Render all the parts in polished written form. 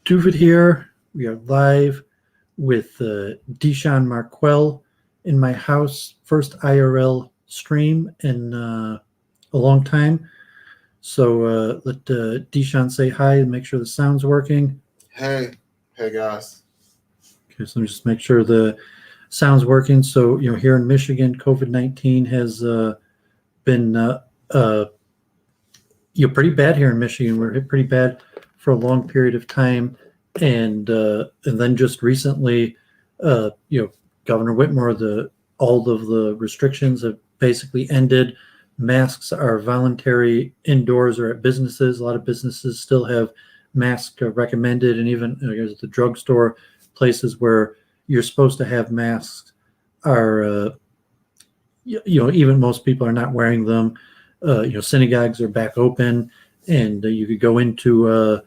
Doooovid here. We are live with DeShean Marquell in my house. First IRL stream in a long time. So let DeShean say hi and make sure the sound's working. Hey guys. Okay, so let me just make sure the sound's working. So, here in Michigan, COVID-19 has been pretty bad here in Michigan. We're hit pretty bad for a long period of time, and then just recently, Governor Whitmore, all of the restrictions have basically ended. Masks are voluntary indoors or at businesses. A lot of businesses still have masks recommended, and even at the drugstore, places where you're supposed to have masks are, even most people are not wearing them. Synagogues are back open, and you could go into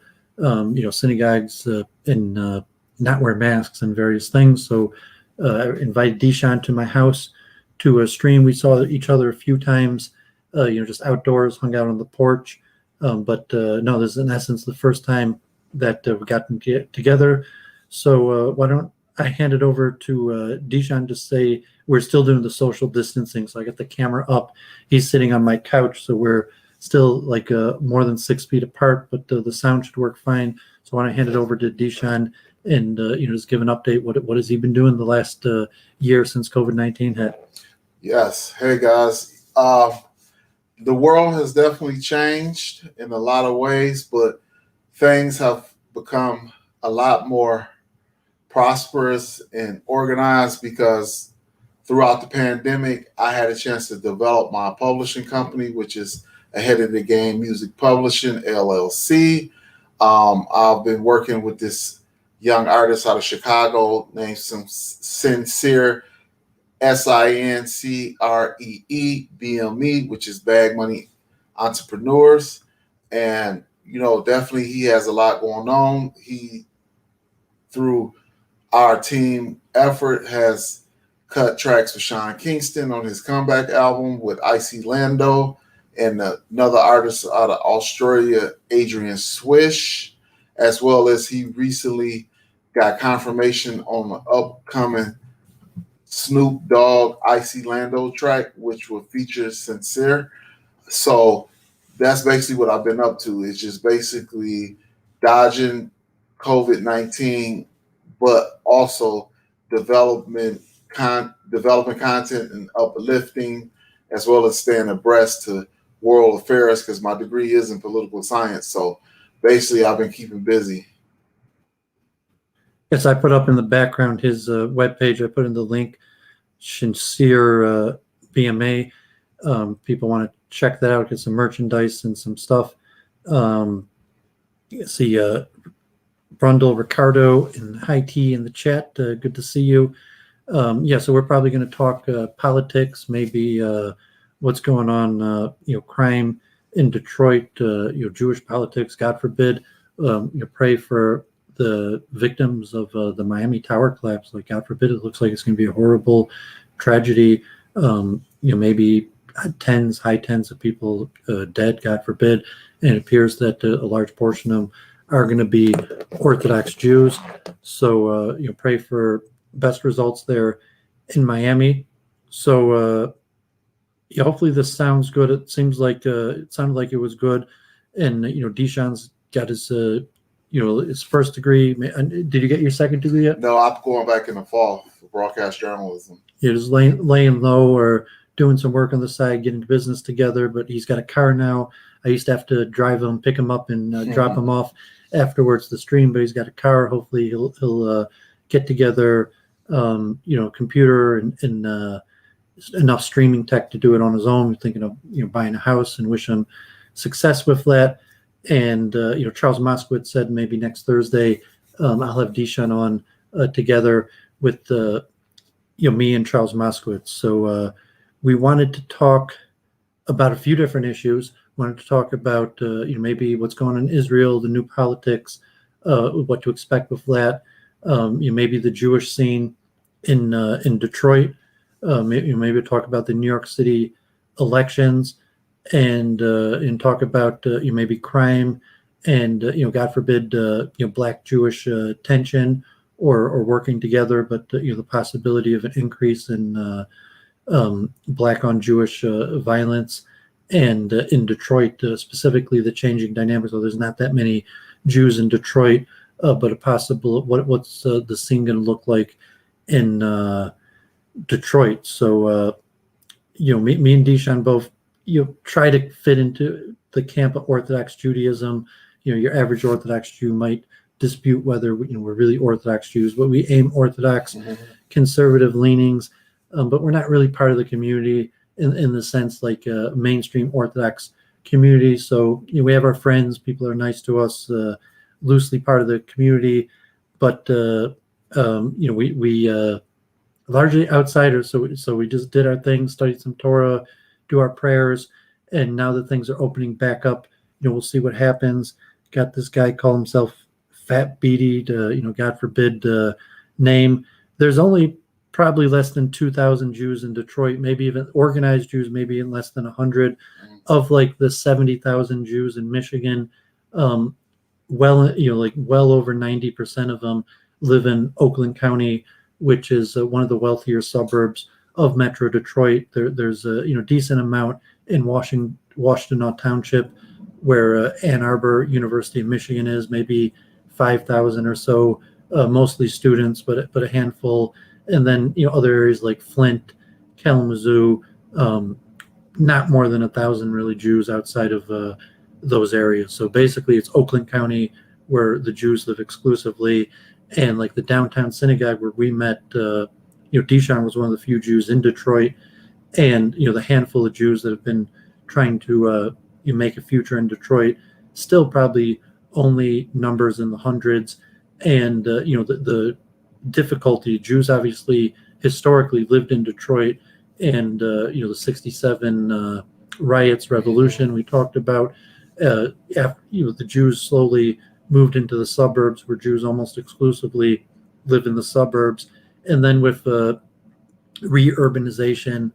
synagogues and not wear masks and various things. So I invited DeShean to my house to stream. We saw each other a few times, just outdoors, hung out on the porch. But no, this is in essence the first time that we got together. So why don't I hand it over to DeShean to say we're still doing the social distancing. So I got the camera up. He's sitting on my couch, so we're still like more than 6 feet apart, but the sound should work fine. So I want to hand it over to DeShean and just give an update. What has he been doing the last year since COVID-19 hit? Yes. Hey guys. The world has definitely changed in a lot of ways, but things have become a lot more prosperous and organized because throughout the pandemic, I had a chance to develop my publishing company, which is Ahead of the Game Music Publishing, LLC. I've been working with this young artist out of Chicago named Sincere, SINCREE BME, which is Bag Money Entrepreneurs. And, definitely he has a lot going on. He, through our team effort, has cut tracks for Sean Kingston on his comeback album with Icy Lando and another artist out of Australia, Adrian Swish, as well as he recently got confirmation on the upcoming Snoop Dogg Icy Lando track, which will feature Sincere. So that's basically what I've been up to. It's just basically dodging COVID-19, but also developing content and uplifting, as well as staying abreast to world affairs, because my degree is in political science. So basically I've been keeping busy. Yes, I put up in the background his webpage. I put in the link, Sincere BMA. People want to check that out, get some merchandise and some stuff. See Brundle, Ricardo, and High Tea in the chat. Good to see you. So we're probably going to talk politics, maybe what's going on, crime in Detroit, Jewish politics, God forbid. Pray for the victims of the Miami Tower collapse. Like, God forbid, it looks like it's going to be a horrible tragedy. Maybe high tens of people dead, God forbid. And it appears that a large portion of them are going to be Orthodox Jews. So, pray for best results there in Miami. So, hopefully this sounds good. It seems like it sounded like it was good. And, DeShean's got his, his first degree. Did you get your second degree yet? No, I'm going back in the fall for broadcast journalism. You're just laying low or doing some work on the side, getting business together, but he's got a car now. I used to have to drive him, pick him up, and drop him off afterwards the stream, but he's got a car. Hopefully he'll get together, computer and enough streaming tech to do it on his own. We're thinking of buying a house, and wish him success with that. And Charles Moskowitz said maybe next Thursday I'll have DeShean on together with me and Charles Moskowitz. So we wanted to talk about a few different issues. Wanted to talk about maybe what's going on in Israel, the new politics, what to expect with that. Maybe the Jewish scene in Detroit. Maybe talk about the New York City elections, and talk about maybe crime and God forbid, Black Jewish tension or working together, but the possibility of an increase in Black on Jewish violence, and in Detroit specifically, the changing dynamics. So there's not that many Jews in Detroit, but a possible what's the scene going to look like in Detroit? So me and DeShean both try to fit into the camp of Orthodox Judaism. Your average Orthodox Jew might dispute whether we're really Orthodox Jews, but we aim Orthodox, conservative leanings, but we're not really part of the community in the sense like a mainstream Orthodox community. So we have our friends, people are nice to us, loosely part of the community, but we largely outsiders. So we just did our thing, studied some Torah, do our prayers, and now that things are opening back up, we'll see what happens. Got this guy call himself Fat Beatty, God forbid, name. There's only probably less than 2,000 Jews in Detroit, maybe even organized Jews, maybe in less than 100 of like the 70,000 Jews in Michigan. Well over 90% of them live in Oakland County, which is one of the wealthier suburbs of Metro Detroit. There's a decent amount in Washtenaw Township, where Ann Arbor University of Michigan is, maybe 5,000 or so, mostly students, but a handful. And then other areas like Flint, Kalamazoo, not more than 1,000 really Jews outside of those areas. So basically, it's Oakland County where the Jews live exclusively, and like the downtown synagogue where we met. DeShean was one of the few Jews in Detroit, and the handful of Jews that have been trying to make a future in Detroit, still probably only numbers in the hundreds. And the difficulty, Jews obviously historically lived in Detroit, and the 67 riots, revolution we talked about, after the Jews slowly moved into the suburbs, where Jews almost exclusively live in the suburbs. And then with re-urbanization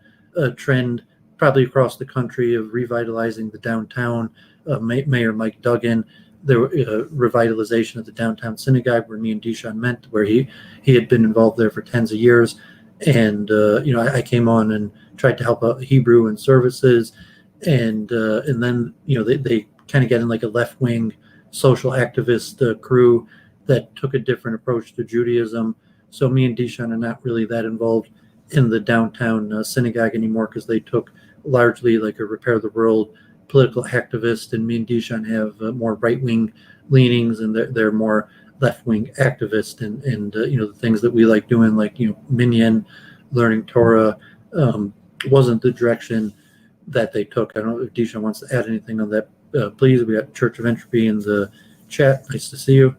trend probably across the country of revitalizing the downtown, Mayor Mike Duggan, the revitalization of the downtown synagogue where me and DeShean met, where he had been involved there for tens of years. And I came on and tried to help out Hebrew and services, and then they kind of get in like a left-wing social activist crew that took a different approach to Judaism. So me and DeShean are not really that involved in the downtown synagogue anymore, because they took largely like a Repair the World political activist, and me and DeShean have more right-wing leanings, and they're more left-wing activist, and the things that we like doing, like minyan, learning Torah, wasn't the direction that they took. I don't know if DeShean wants to add anything on that. Please, we got Church of Entropy in the chat. Nice to see you.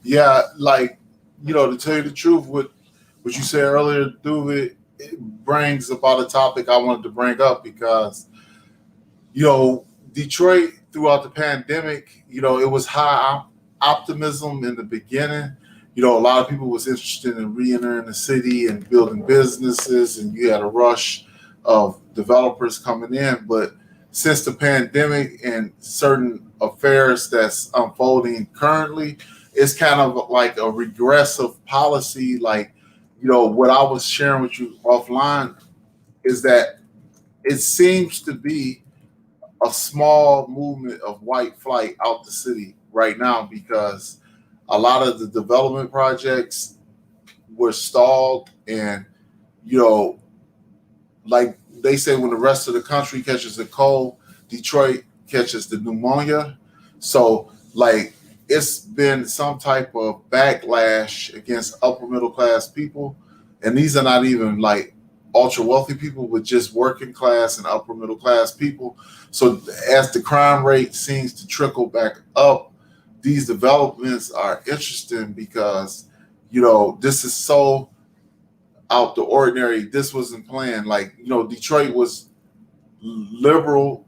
Yeah, to tell you the truth, what you said earlier, Doooovid, it brings about a topic I wanted to bring up, because Detroit throughout the pandemic, it was high optimism in the beginning. A lot of people was interested in re-entering the city and building businesses, and you had a rush of developers coming in. But since the pandemic and certain affairs that's unfolding currently, it's kind of like a regressive policy. Like, what I was sharing with you offline is that it seems to be a small movement of white flight out the city right now, because a lot of the development projects were stalled. And, like they say, when the rest of the country catches the cold, Detroit catches the pneumonia. So like, it's been some type of backlash against upper middle class people. And these are not even like ultra wealthy people, but just working class and upper middle class people. So as the crime rate seems to trickle back up, these developments are interesting, because, this is so out the ordinary. This wasn't planned. Like, Detroit was liberal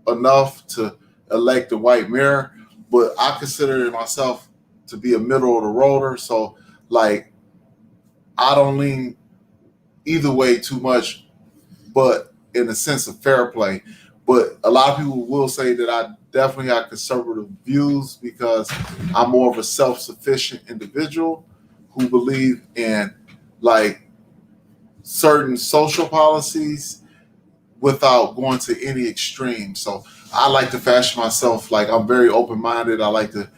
enough to elect a white mayor, but I consider myself to be a middle of the roader. So like, I don't lean either way too much, but in a sense of fair play. But a lot of people will say that I definitely have conservative views because I'm more of a self-sufficient individual who believe in like certain social policies without going to any extreme. So I like to fashion myself like I'm very open-minded. I like to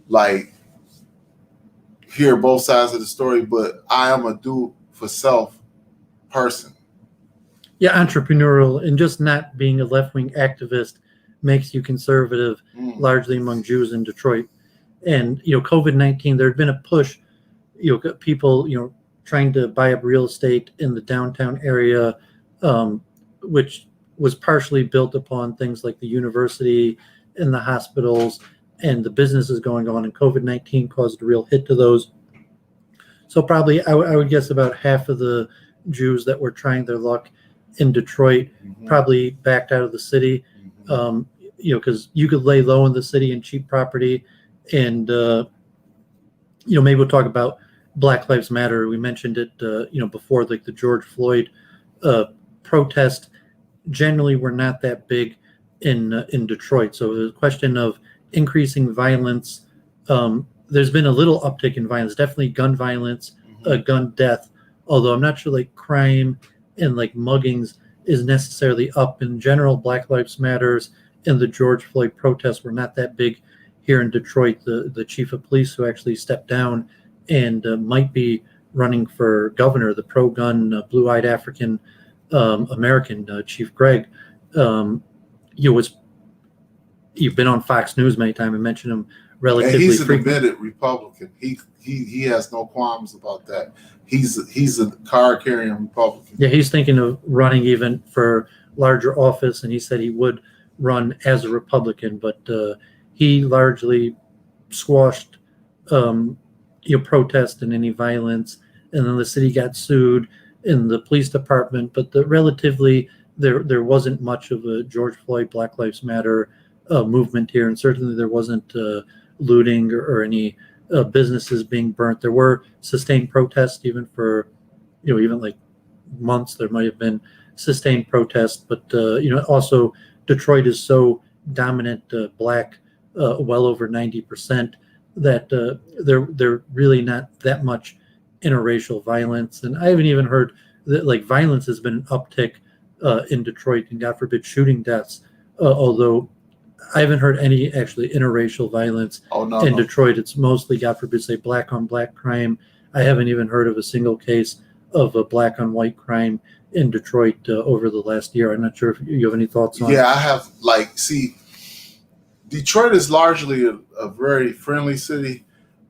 like hear both sides of the story, but I am a do for self person. Yeah, entrepreneurial and just not being a left-wing activist makes you conservative, largely among Jews in Detroit. And COVID-19, there had been a push, people trying to buy up real estate in the downtown area, which was partially built upon things like the university and the hospitals and the businesses going on. And COVID-19 caused a real hit to those. So probably I would guess about half of the Jews that were trying their luck in Detroit probably backed out of the city, because you could lay low in the city and cheap property. And, maybe we'll talk about Black Lives Matter. We mentioned it, before, like the George Floyd protest generally were not that big in Detroit. So the question of increasing violence, there's been a little uptick in violence, definitely gun violence, gun death, although I'm not sure like crime and like muggings is necessarily up. In general, Black Lives Matters and the George Floyd protests were not that big here in Detroit. The chief of police, who actually stepped down and might be running for governor, the pro-gun, blue-eyed African American Chief Gregg, you've been on Fox News many times and mentioned him relatively. And he's an frequently. admitted Republican. He has no qualms about that. He's a card-carrying Republican. Yeah, he's thinking of running even for larger office, and he said he would run as a Republican, but he largely squashed protest and any violence, and then the city got sued in the police department. But relatively there wasn't much of a George Floyd Black Lives Matter movement here, and certainly there wasn't looting or any businesses being burnt. There were sustained protests even for even like months. There might have been sustained protests, but also Detroit is so dominant black, well over 90%, that they're really not that much interracial violence. And I haven't even heard that like violence has been an uptick in Detroit, and God forbid shooting deaths, although I haven't heard any actually interracial violence in Detroit. It's mostly, God forbid, say black on black crime. I haven't even heard of a single case of a black on white crime in Detroit over the last year. I'm not sure if you have any thoughts on it. Yeah, I have. Detroit is largely a very friendly city,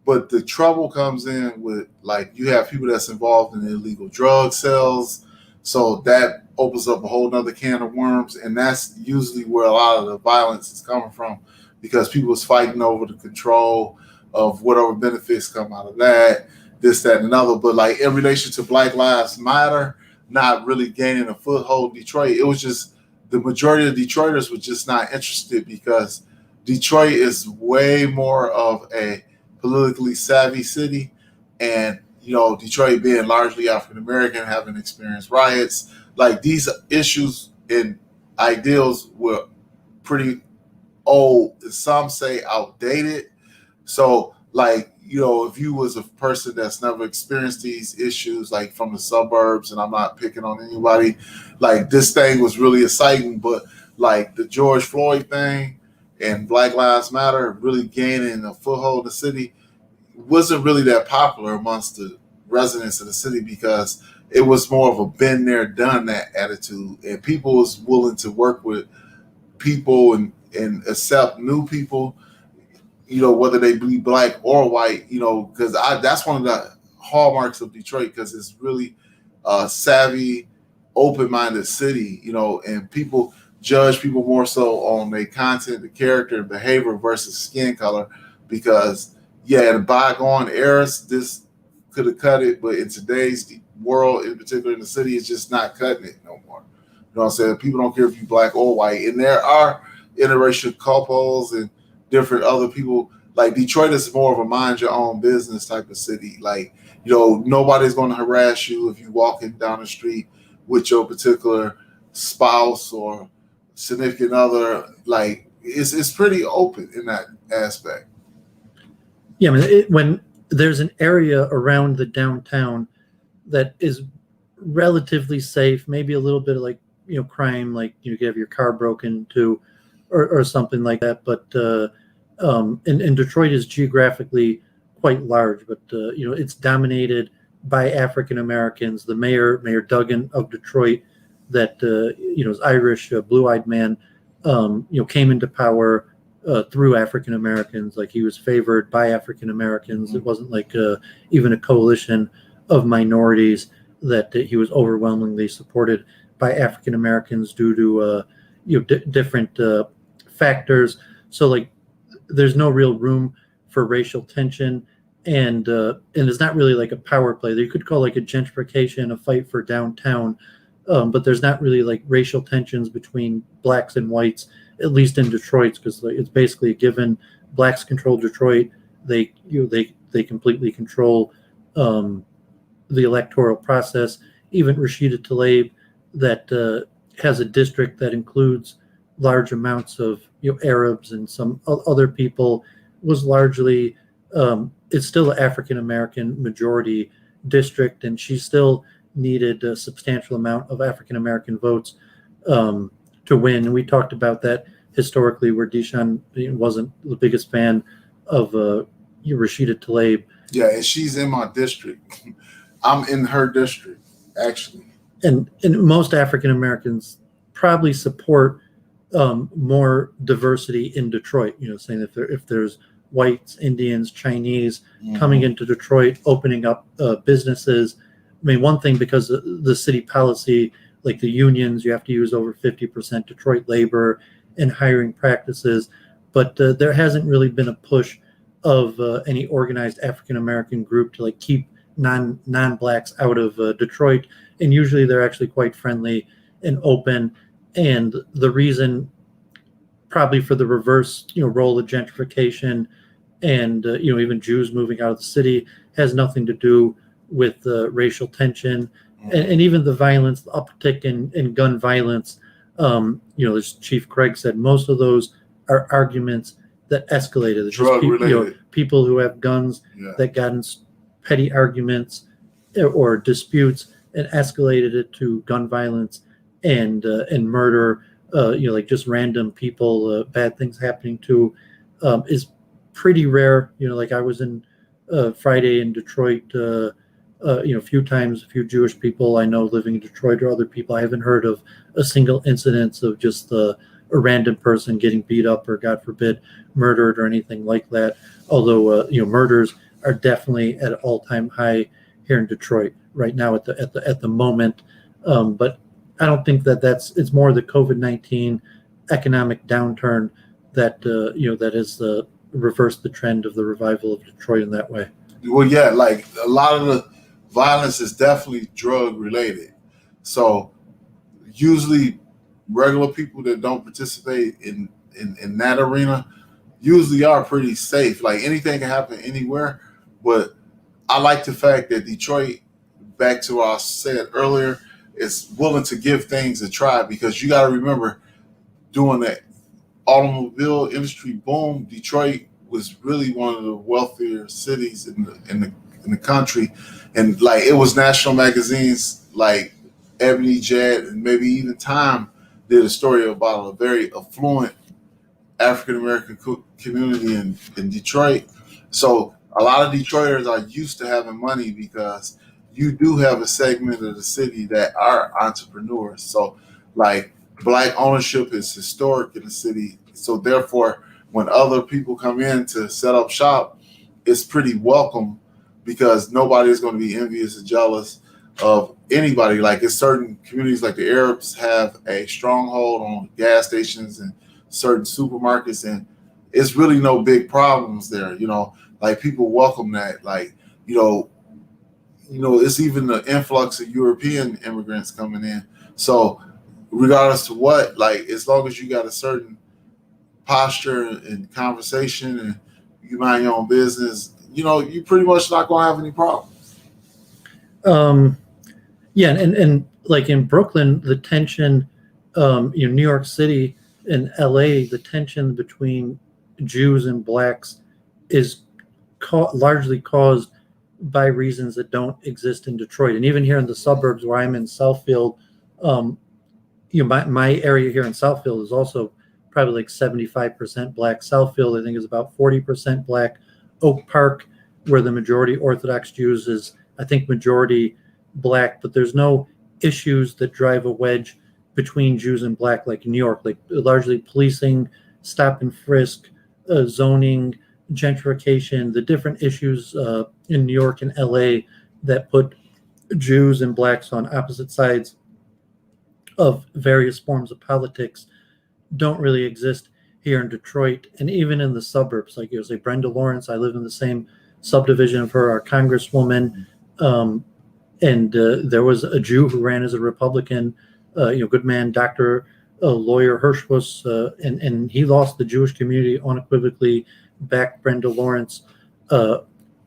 but the trouble comes in with you have people that's involved in illegal drug sales. So that opens up a whole nother can of worms. And that's usually where a lot of the violence is coming from, because people is fighting over the control of whatever benefits come out of that, this, that, and another. But in relation to Black Lives Matter not really gaining a foothold in Detroit, it was just the majority of Detroiters were just not interested, because Detroit is way more of a politically savvy city. And Detroit being largely African American, having experienced riots, these issues and ideals were pretty old, some say outdated. So if you was a person that's never experienced these issues, from the suburbs, and I'm not picking on anybody, this thing was really exciting. But the George Floyd thing and Black Lives Matter really gaining a foothold in the city wasn't really that popular amongst the residents of the city, because it was more of a been there, done that attitude, and people was willing to work with people and accept new people, whether they be black or white, because that's one of the hallmarks of Detroit, because it's really a savvy, open-minded city, and people judge people more so on their content, the character, and behavior versus skin color, because in bygone eras, this could have cut it, but in today's world, in particular in the city, it's just not cutting it no more. You know what I'm saying? People don't care if you're black or white, and there are interracial couples and different other people. Detroit is more of a mind your own business type of city. Nobody's going to harass you if you're walking down the street with your particular spouse or significant other. Like it's pretty open in that aspect. Yeah, I mean, when there's an area around the downtown that is relatively safe, maybe a little bit of like, crime, like you have your car broken into or something like that. But and Detroit is geographically quite large, but it's dominated by African Americans. The Mayor Duggan of Detroit, that is Irish, blue-eyed man, came into power through African Americans. Like he was favored by African Americans. It wasn't like even a coalition of minorities, that he was overwhelmingly supported by African Americans due to different factors. So like there's no real room for racial tension, and it's not really like a power play. You could call like a gentrification, a fight for downtown, but there's not really like racial tensions between blacks and whites, at least in Detroit, because it's basically a given. Blacks control Detroit. They completely control the electoral process. Even Rashida Tlaib, that has a district that includes large amounts of Arabs and some other people, was largely it's still an African American majority district, and she still needed a substantial amount of African American votes to win. And we talked about that historically, where DeShean wasn't the biggest fan of Rashida Tlaib. Yeah, and she's in my district. I'm in her district, actually. And most African Americans probably support more diversity in Detroit. Saying if there's whites, Indians, Chinese coming into Detroit, opening up businesses. I mean, one thing, because the city policy, like the unions, you have to use over 50% Detroit labor and hiring practices, but there hasn't really been a push of any organized African American group to like keep non-blacks out of Detroit. And usually they're actually quite friendly and open. And the reason probably for the reverse, role of gentrification and, even Jews moving out of the city has nothing to do with racial tension and even the violence, the uptick in gun violence. As Chief Craig said, most of those are arguments that escalated. It's just people who have guns that got in petty arguments or disputes and escalated it to gun violence and murder. Like just random people, bad things happening to, is pretty rare. Like I was in Friday in Detroit, a few times, a few Jewish people I know living in Detroit or other people. I haven't heard of a single incidence of just a random person getting beat up or, God forbid, murdered or anything like that. Although, murders are definitely at an all-time high here in Detroit right now at the moment. But I don't think it's more the COVID-19 economic downturn that that has reversed the trend of the revival of Detroit in that way. Well, yeah, like a lot of the violence is definitely drug related. So usually regular people that don't participate in that arena usually are pretty safe. Like anything can happen anywhere. But I like the fact that Detroit, back to what I said earlier, is willing to give things a try, because you got to remember, during the automobile industry boom, Detroit was really one of the wealthier cities in the country, and like it was national magazines like Ebony, Jet, and maybe even Time did a story about a very affluent African American community in Detroit. So a lot of Detroiters are used to having money, because you do have a segment of the city that are entrepreneurs. So like Black ownership is historic in the city. So therefore, when other people come in to set up shop, it's pretty welcome, because nobody is going to be envious or jealous of anybody. Like in certain communities, like the Arabs have a stronghold on gas stations and certain supermarkets, and it's really no big problems there. Like people welcome that. Like, it's even the influx of European immigrants coming in. So regardless of what, like as long as you got a certain posture and conversation and you mind your own business, you pretty much not gonna have any problems. Yeah, and like in Brooklyn, the tension New York City and LA, the tension between Jews and blacks is largely caused by reasons that don't exist in Detroit. And even here in the suburbs where I'm in Southfield, my area here in Southfield is also probably like 75% black. Southfield, I think, is about 40% black. Oak Park, where the majority Orthodox Jews, is, I think, majority black. But there's no issues that drive a wedge between Jews and black like in New York, like largely policing, stop and frisk, zoning, gentrification, the different issues in New York and LA that put Jews and blacks on opposite sides of various forms of politics don't really exist here in Detroit. And even in the suburbs, like you say, Brenda Lawrence, I live in the same subdivision of her, our Congresswoman, and there was a Jew who ran as a Republican, good man, doctor, lawyer Hirschfuss, and he lost the Jewish community unequivocally, backed Brenda Lawrence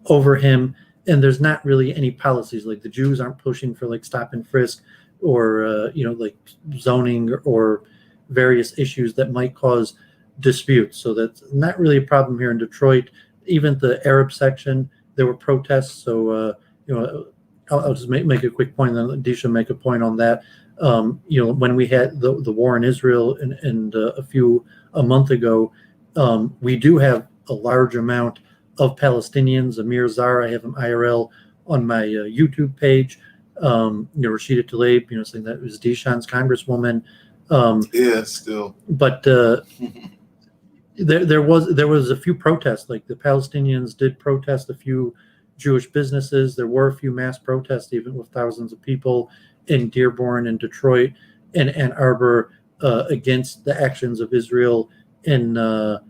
over him. And there's not really any policies, like the Jews aren't pushing for like stop and frisk or like zoning or various issues that might cause disputes. So that's not really a problem here in Detroit. Even the Arab section, there were protests. So I'll just make a quick point, and then DeShean make a point on that. When we had the war in Israel and a month ago, we do have a large amount of Palestinians. Amir Zar, I have him IRL on my YouTube page. Rashida Tlaib, saying that it was DeShean's Congresswoman. Still. But there was a few protests. Like the Palestinians did protest a few Jewish businesses. There were a few mass protests, even with thousands of people in Dearborn and Detroit and Ann Arbor against the actions of Israel in the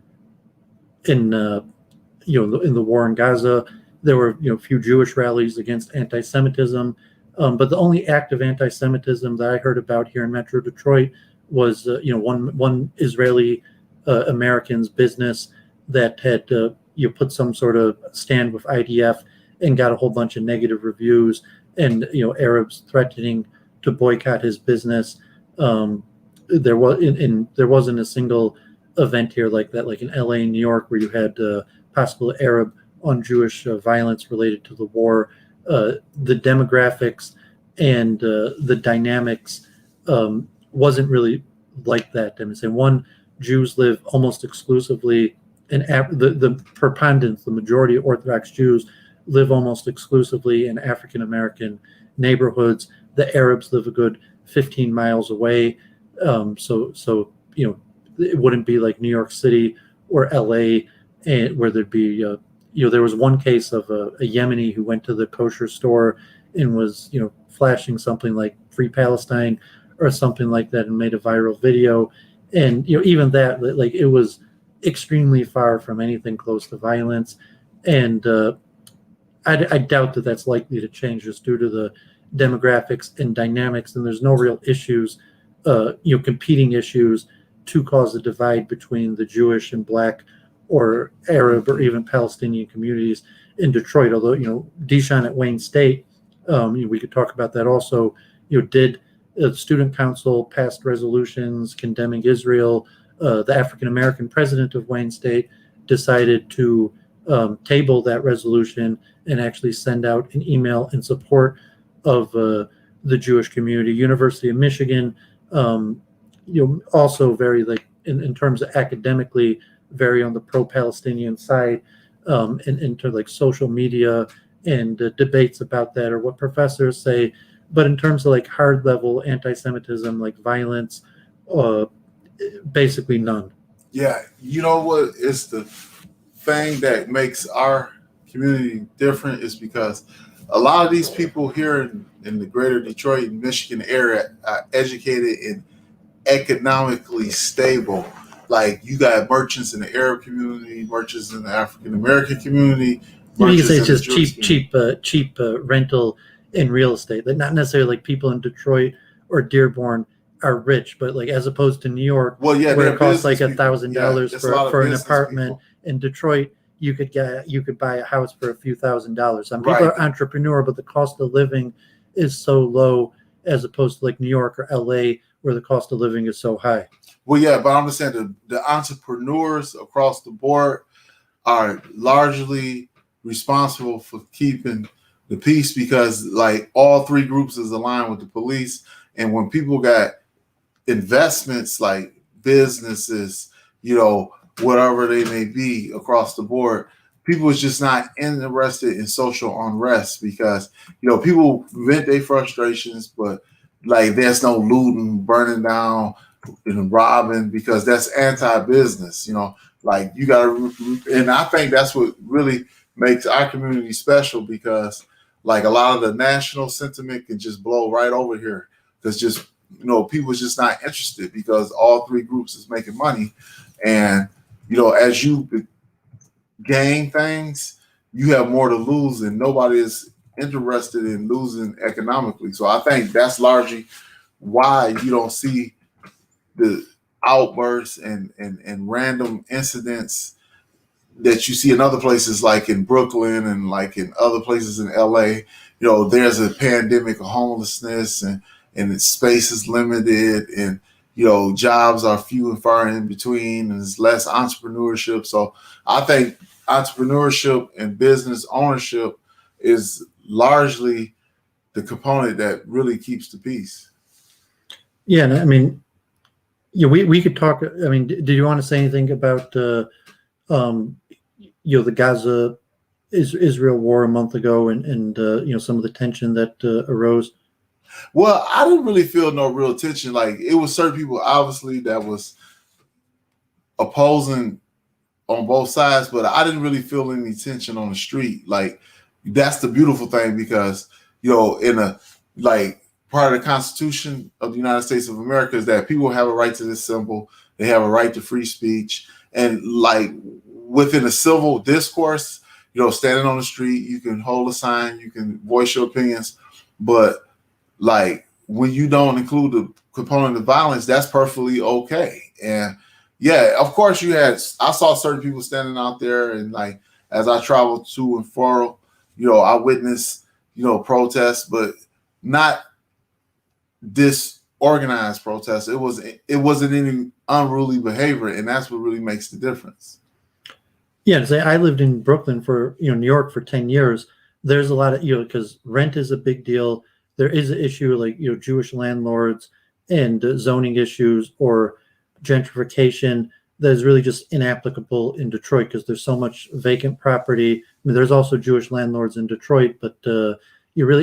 war in Gaza. There were a few Jewish rallies against anti-Semitism. But the only act of anti-Semitism that I heard about here in Metro Detroit was, one Israeli American's business that had put some sort of stand with IDF and got a whole bunch of negative reviews, and Arabs threatening to boycott his business. There wasn't a single event here like that, like in LA and New York, where you had possible Arab on Jewish violence related to the war. The demographics and the dynamics wasn't really like that. I mean, say Jews live almost exclusively in the preponderance, the majority of Orthodox Jews live almost exclusively in African American neighborhoods. The Arabs live a good 15 miles away. So it wouldn't be like New York City or LA, where there'd be there was one case of a Yemeni who went to the kosher store and was, flashing something like Free Palestine or something like that and made a viral video. And, even that, like, it was extremely far from anything close to violence. And I doubt that that's likely to change just due to the demographics and dynamics. And there's no real issues, competing issues to cause a divide between the Jewish and Black or Arab or even Palestinian communities in Detroit. Although, DeShean at Wayne State, we could talk about that also, did the student council passed resolutions condemning Israel. The African-American president of Wayne State decided to table that resolution and actually send out an email in support of the Jewish community. University of Michigan, also very, like, in terms of academically, very on the pro-Palestinian side, into like social media and debates about that, or what professors say. But in terms of like hard level anti-Semitism, like violence, basically none. Yeah, you know what is the thing that makes our community different is because a lot of these people here in the greater Detroit, Michigan area are educated and economically stable. Like, you got merchants in the Arab community, merchants in the African American community. You can say it's just cheap rental in real estate. Like, not necessarily like people in Detroit or Dearborn are rich, but like as opposed to New York, where it costs like $1,000 for an apartment. People. In Detroit, you could buy a house for a few $1,000s. Some people are entrepreneur, but the cost of living is so low as opposed to like New York or LA, where the cost of living is so high. Well, yeah, but I'm just saying the entrepreneurs across the board are largely responsible for keeping the peace because, like, all three groups is aligned with the police. And when people got investments like businesses, whatever they may be across the board, people is just not interested in social unrest because, people vent their frustrations, but like there's no looting, burning down, and robbing because that's anti-business, like you got to, and I think that's what really makes our community special because like a lot of the national sentiment can just blow right over here because just, people just not interested because all three groups is making money. And, as you gain things, you have more to lose and nobody is interested in losing economically. So I think that's largely why you don't see the outbursts and random incidents that you see in other places like in Brooklyn and like in other places in LA. There's a pandemic of homelessness and its space is limited and jobs are few and far in between and there's less entrepreneurship. So I think entrepreneurship and business ownership is largely the component that really keeps the peace. Yeah, and I mean, we could talk. I mean, did you want to say anything about the Gaza Israel war a month ago and some of the tension that arose? Well, I didn't really feel no real tension. Like it was certain people obviously that was opposing on both sides, but I didn't really feel any tension on the street. Like that's the beautiful thing because in a like part of the Constitution of the United States of America is that people have a right to dissemble, they have a right to free speech, and like within a civil discourse, standing on the street, you can hold a sign, you can voice your opinions, but like when you don't include the component of violence, that's perfectly okay. And yeah, of course I saw certain people standing out there and like as I traveled to and fro, I witnessed, protests, but not disorganized protests. It wasn't any unruly behavior, and that's what really makes the difference. Yeah, say I lived in Brooklyn for New York for 10 years. There's a lot of because rent is a big deal. There is an issue like Jewish landlords and zoning issues or gentrification that is really just inapplicable in Detroit because there's so much vacant property. I mean, there's also Jewish landlords in Detroit, but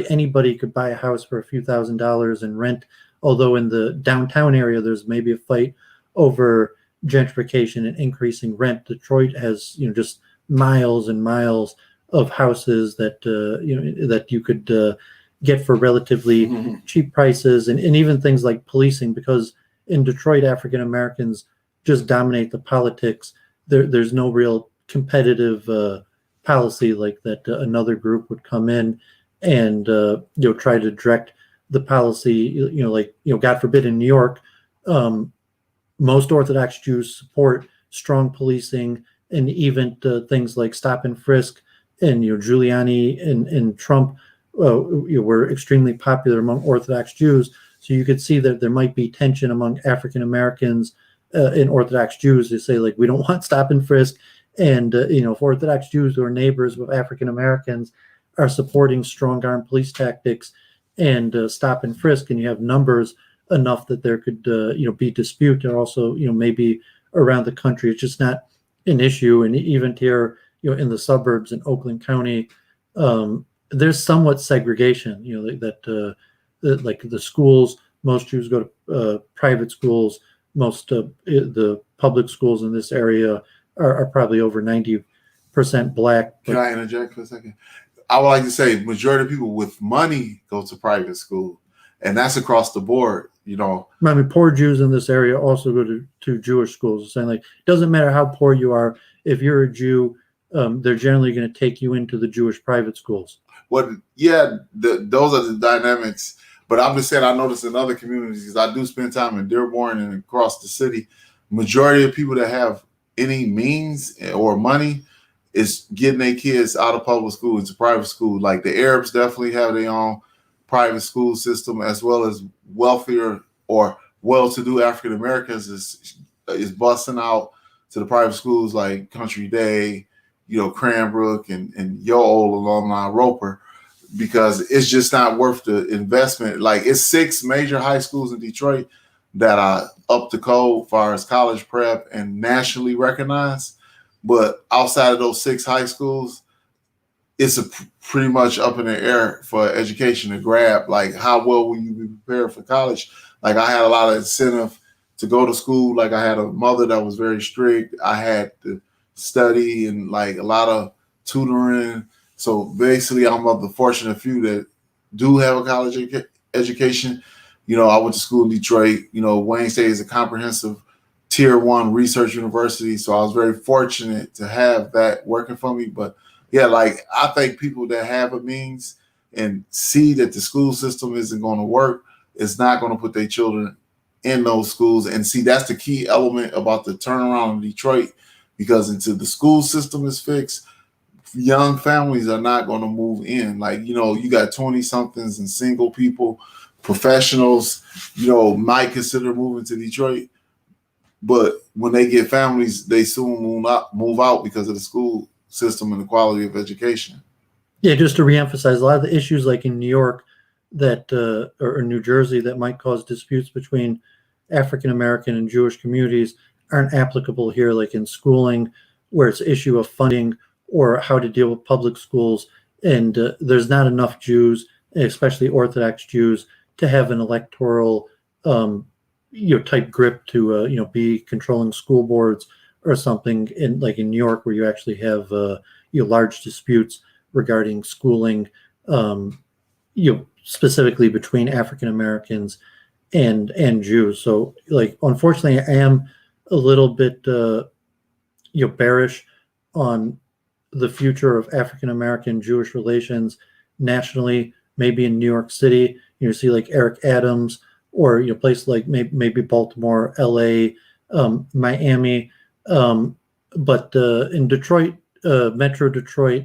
anybody could buy a house for a few $1,000s and rent. Although in the downtown area, there's maybe a fight over gentrification and increasing rent. Detroit has just miles and miles of houses that that you could get for relatively cheap prices, and even things like policing, because in Detroit, African Americans just dominate the politics. There's no real competitive policy like that. Another group would come in and try to direct the policy. God forbid in New York, most Orthodox Jews support strong policing and even things like stop and frisk, and Giuliani and Trump were extremely popular among Orthodox Jews. So you could see that there might be tension among African Americans and Orthodox Jews. They say, like, we don't want stop and frisk. And, if Orthodox Jews who are neighbors with African Americans are supporting strong arm police tactics and stop and frisk, and you have numbers enough that there could, be dispute, and also, maybe around the country, it's just not an issue. And even here, in the suburbs in Oakland County, there's somewhat segregation, like the schools, most Jews go to private schools. Most the public schools in this area are probably over 90% black. Can I interject for a second? I would like to say majority of people with money go to private school, and that's across the board. I mean, poor Jews in this area also go to Jewish schools. Saying, like, it doesn't matter how poor you are, if you're a Jew, they're generally going to take you into the Jewish private schools. Well, yeah, those are the dynamics. But I'm just saying, I notice in other communities, because I do spend time in Dearborn and across the city, majority of people that have any means or money is getting their kids out of public school into private school. Like the Arabs definitely have their own private school system, as well as wealthier or well-to-do African Americans is busting out to the private schools like Country Day, Cranbrook, and your old alumni Roper, because it's just not worth the investment. Like, it's 6 major high schools in Detroit that are up to code as far as college prep and nationally recognized. But outside of those 6 high schools, it's pretty much up in the air for education to grab. Like, how well will you be prepared for college? Like, I had a lot of incentive to go to school. Like, I had a mother that was very strict. I had to study and like a lot of tutoring. So basically, I'm of the fortunate few that do have a college education. I went to school in Detroit. Wayne State is a comprehensive tier 1 research university. So I was very fortunate to have that working for me. But yeah, like, I think people that have a means and see that the school system isn't going to work, is not going to put their children in those schools. And see, that's the key element about the turnaround in Detroit, because until the school system is fixed, young families are not going to move in. Like, you got 20-somethings and single people, professionals, might consider moving to Detroit. But when they get families, they soon move out because of the school system and the quality of education. Yeah, just to reemphasize, a lot of the issues like in New York that or New Jersey that might cause disputes between African American and Jewish communities aren't applicable here, like in schooling, where it's an issue of funding or how to deal with public schools. And there's not enough Jews, especially Orthodox Jews, to have an electoral type grip to be controlling school boards or something in New York, where you actually have large disputes regarding schooling, specifically between African Americans and Jews. So, unfortunately, I am a little bit bearish on the future of African American Jewish relations nationally. Maybe in New York City, see like Eric Adams, or places like maybe Baltimore, LA, Miami, but in Detroit, Metro Detroit,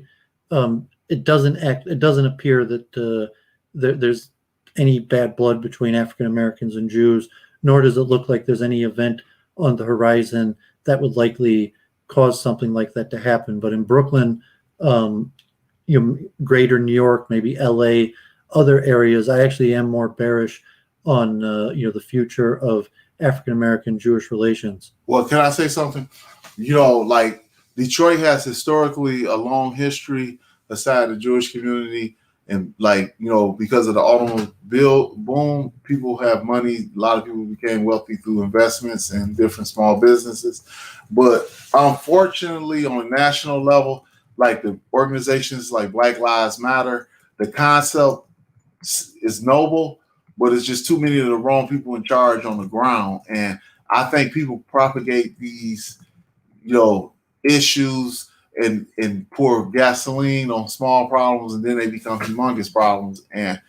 it doesn't appear that there's any bad blood between African Americans and Jews, nor does it look like there's any event on the horizon that would likely cause something like that to happen. But in Brooklyn, greater New York, maybe LA, other areas, I actually am more bearish on the future of African American Jewish relations. Well, can I say something? Like, Detroit has historically a long history aside the Jewish community, and because of the automobile boom, people have money. A lot of people became wealthy through investments and different small businesses. But unfortunately, on a national level, like the organizations like Black Lives Matter, the concept is noble, but it's just too many of the wrong people in charge on the ground. And I think people propagate these, issues and pour gasoline on small problems, and then they become humongous problems. And,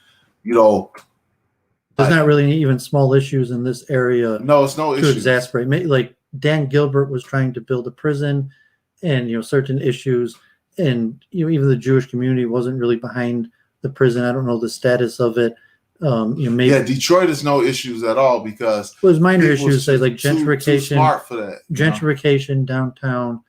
there's not really even small issues in this area. No, it's no to issues. Exasperate. Like, Dan Gilbert was trying to build a prison, and, certain issues, and, even the Jewish community wasn't really behind the prison. I don't know the status of it. Maybe Detroit is no issues at all, because there's minor issues, say like gentrification, too smart for that. Gentrification downtown.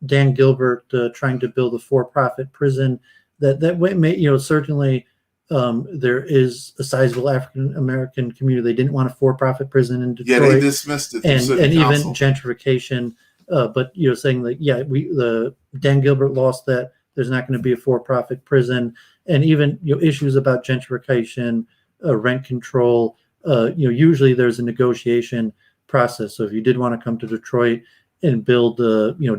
Dan Gilbert trying to build a for-profit prison that may, certainly there is a sizable African American community. They didn't want a for-profit prison in Detroit. Yeah, they dismissed it. And even gentrification. But saying the Dan Gilbert lost that. There's not going to be a for-profit prison, and even issues about gentrification, rent control. Usually there's a negotiation process. So if you did want to come to Detroit and build,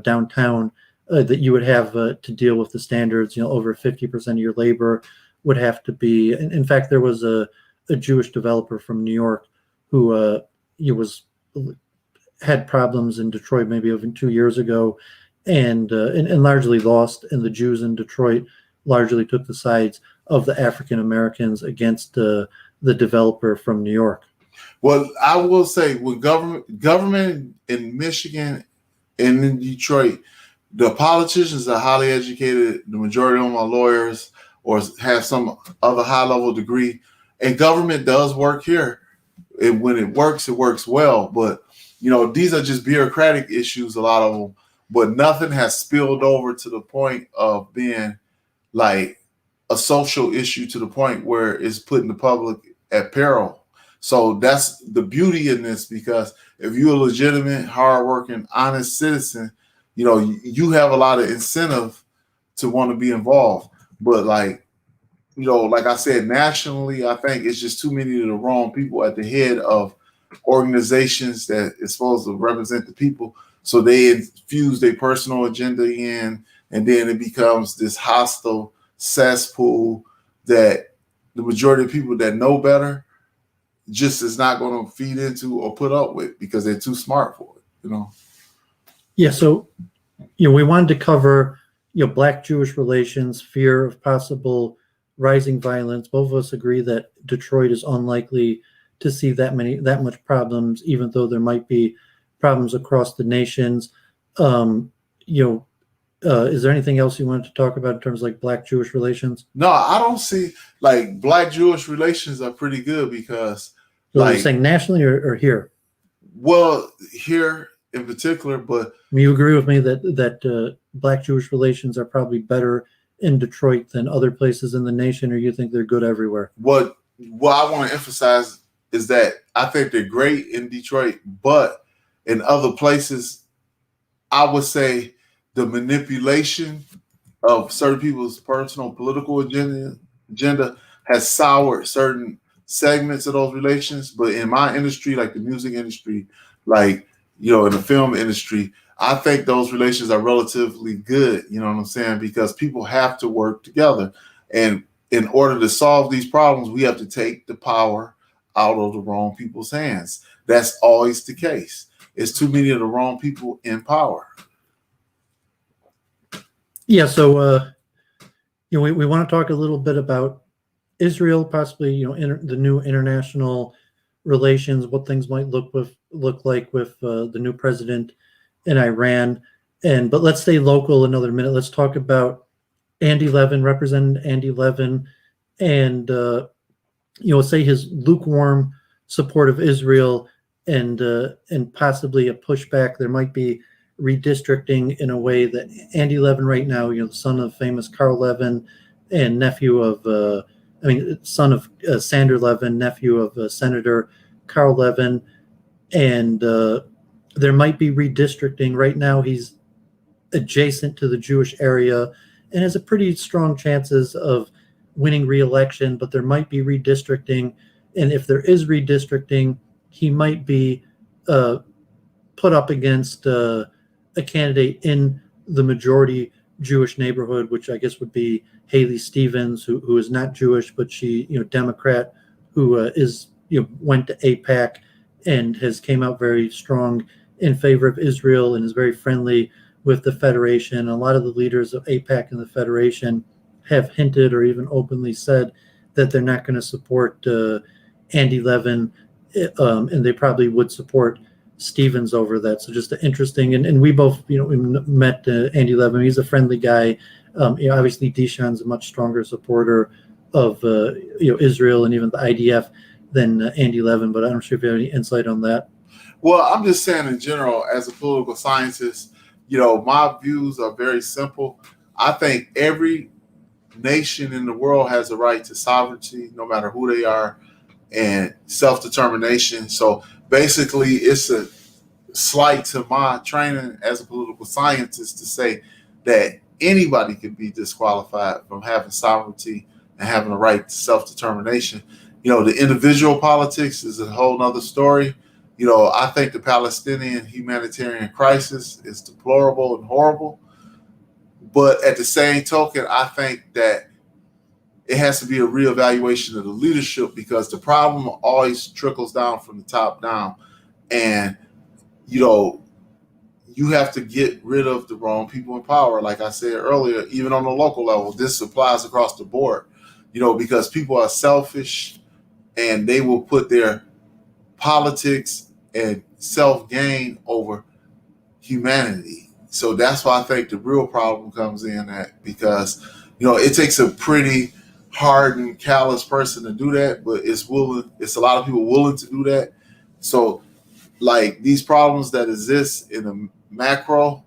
downtown, that you would have to deal with the standards. Over 50% of your labor would have to be. In fact, there was a Jewish developer from New York who had problems in Detroit maybe over 2 years ago, and largely lost. And the Jews in Detroit largely took the sides of the African Americans against the developer from New York. Well, I will say, with government in Michigan and in Detroit, the politicians are highly educated. The majority of them are lawyers or have some other high-level degree, and government does work here. when it works well. But these are just bureaucratic issues, a lot of them. But nothing has spilled over to the point of being like a social issue, to the point where it's putting the public at peril. So that's the beauty in this, because if you're a legitimate, hardworking, honest citizen, you have a lot of incentive to want to be involved. But like I said, nationally, I think it's just too many of the wrong people at the head of organizations that is supposed to represent the people. So they infuse their personal agenda in, and then it becomes this hostile cesspool that the majority of people that know better just is not going to feed into or put up with, because they're too smart for it. Yeah. So, we wanted to cover, Black-Jewish relations, fear of possible rising violence. Both of us agree that Detroit is unlikely to see that much problems, even though there might be problems across the nations. Is there anything else you wanted to talk about in terms of like Black-Jewish relations? No, I don't see, like, Black-Jewish relations are pretty good, because So you're saying nationally or here? Well, here in particular, but You agree with me that Black-Jewish relations are probably better in Detroit than other places in the nation, or you think they're good everywhere? What I want to emphasize is that I think they're great in Detroit, but in other places, I would say the manipulation of certain people's personal political agenda has soured certain segments of those relations. But in my industry, like the music industry, like, in the film industry, I think those relations are relatively good. You know what I'm saying? Because people have to work together. And in order to solve these problems, we have to take the power out of the wrong people's hands. That's always the case. It's too many of the wrong people in power. Yeah. So, we want to talk a little bit about Israel, possibly, the new international relations, what things might look like with the new president in Iran. But let's stay local another minute. Let's talk about Representative Andy Levin, and say his lukewarm support of Israel, and possibly a pushback. There might be redistricting in a way that Andy Levin right now, the son of famous Carl Levin and nephew of, son of Sander Levin, nephew of Senator Carl Levin, and there might be redistricting. Right now, he's adjacent to the Jewish area and has a pretty strong chances of winning re-election, but there might be redistricting. And if there is redistricting, he might be put up against a candidate in the majority Jewish neighborhood, which I guess would be Haley Stevens, who is not Jewish, but she, Democrat, who is, went to AIPAC and has came out very strong in favor of Israel and is very friendly with the Federation. A lot of the leaders of AIPAC and the Federation have hinted or even openly said that they're not going to support Andy Levin, and they probably would support Stevens over that. So just interesting. And we both, we met Andy Levin. He's a friendly guy. Obviously DeShean's a much stronger supporter of Israel and even the IDF than Andy Levin, but I'm not sure if you have any insight on that. Well, I'm just saying in general, as a political scientist, my views are very simple. I think every nation in the world has a right to sovereignty, no matter who they are, and self-determination. So basically, it's a slight to my training as a political scientist to say that anybody can be disqualified from having sovereignty and having a right to self-determination. The individual politics is a whole nother story. I think the Palestinian humanitarian crisis is deplorable and horrible. But at the same token, I think that it has to be a reevaluation of the leadership, because the problem always trickles down from the top down. And, you have to get rid of the wrong people in power. Like I said earlier, even on the local level, this applies across the board, because people are selfish and they will put their politics and self-gain over humanity. So that's why I think the real problem comes in, that because, it takes a pretty hardened, callous person to do that, but it's a lot of people willing to do that. So like these problems that exist in the macro,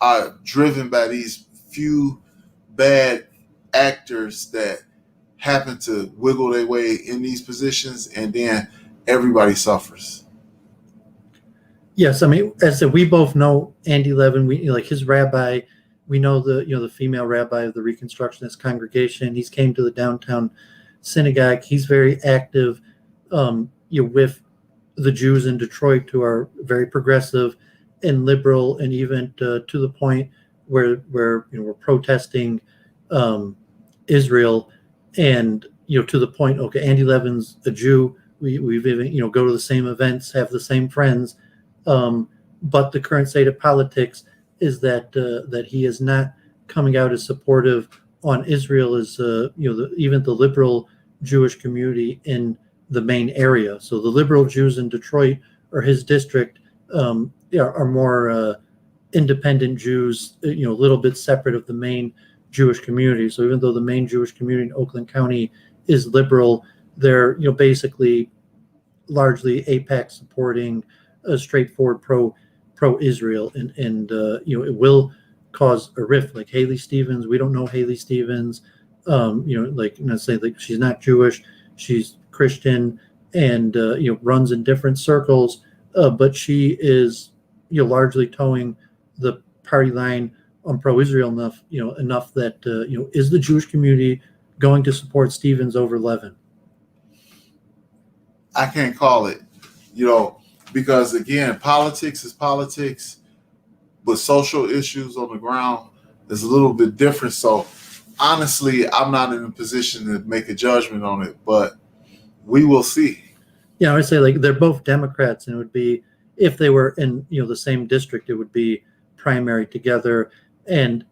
are driven by these few bad actors that happen to wiggle their way in these positions, and then everybody suffers. Yes, I mean, as I said, we both know Andy Levin. We like his rabbi. We know the female rabbi of the Reconstructionist congregation. He's came to the downtown synagogue. He's very active, with the Jews in Detroit, who are very progressive and liberal, and even to the point where we're protesting Israel, and to the point. Okay, Andy Levin's a Jew. We've even go to the same events, have the same friends. But the current state of politics is that he is not coming out as supportive on Israel as even the liberal Jewish community in the main area. So the liberal Jews in Detroit or his district are more independent Jews, a little bit separate of the main Jewish community. So even though the main Jewish community in Oakland County is liberal, they're basically largely AIPAC supporting a straightforward pro-Israel, and it will cause a rift. Like Haley Stevens, we don't know Haley Stevens. Say like she's not Jewish, she's Christian, and runs in different circles, but she is largely towing the party line on pro-Israel enough that is the Jewish community going to support Stevens over Levin? I can't call it, because again, politics is politics, but social issues on the ground is a little bit different. So honestly, I'm not in a position to make a judgment on it, but we will see. Yeah, I would say like they're both Democrats, and it would be, if they were in the same district, it would be primary together. And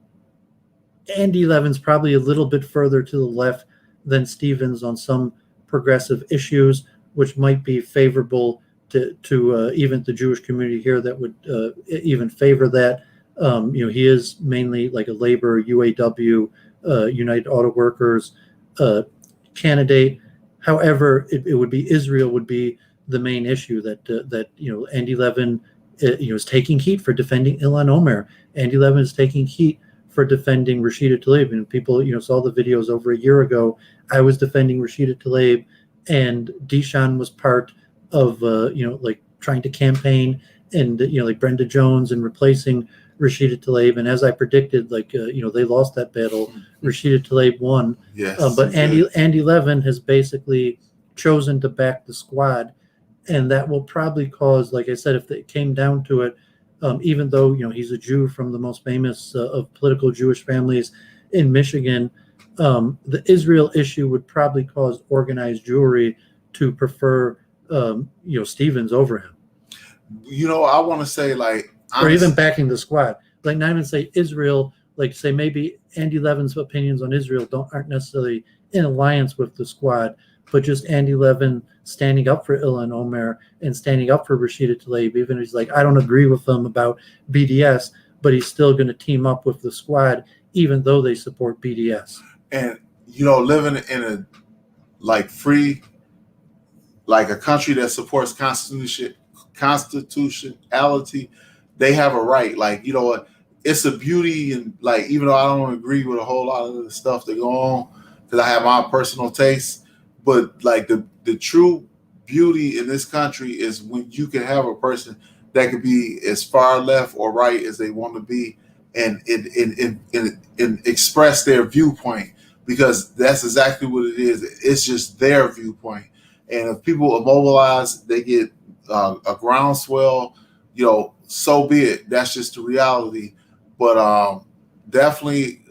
Andy Levin's probably a little bit further to the left than Stevens on some progressive issues, which might be favorable to even the Jewish community here that would even favor that. He is mainly like a labor UAW, United Auto Workers candidate. However, it would be Israel would be the main issue that Andy Levin is taking heat for defending Ilhan Omer. Andy Levin is taking heat for defending Rashida Tlaib. And people saw the videos over a year ago. I was defending Rashida Tlaib, and DeShean was part of trying to campaign and like Brenda Jones and replacing Rashida Tlaib. And as I predicted, they lost that battle. Rashida Tlaib won. Yes, but Andy Levin has basically chosen to back the squad, and that will probably cause, like I said, if it came down to it, even though he's a Jew from the most famous of political Jewish families in Michigan, the Israel issue would probably cause organized Jewry to prefer Stevens over him. I want to say or even backing the squad. Like not even say Israel, like say maybe Andy Levin's opinions on Israel aren't necessarily in alliance with the squad, but just Andy Levin standing up for Ilhan Omer and standing up for Rashida Tlaib, even if he's like, I don't agree with them about BDS, but he's still going to team up with the squad, even though they support BDS. And, living in a free, a country that supports constitutionality, they have a right. It's a beauty, and even though I don't agree with a whole lot of the stuff that go on, because I have my personal taste, but the true beauty in this country is when you can have a person that could be as far left or right as they want to be, and express their viewpoint, because that's exactly what it is. It's just their viewpoint. And if people are mobilized, they get a groundswell, so be it. That's just the reality. But definitely,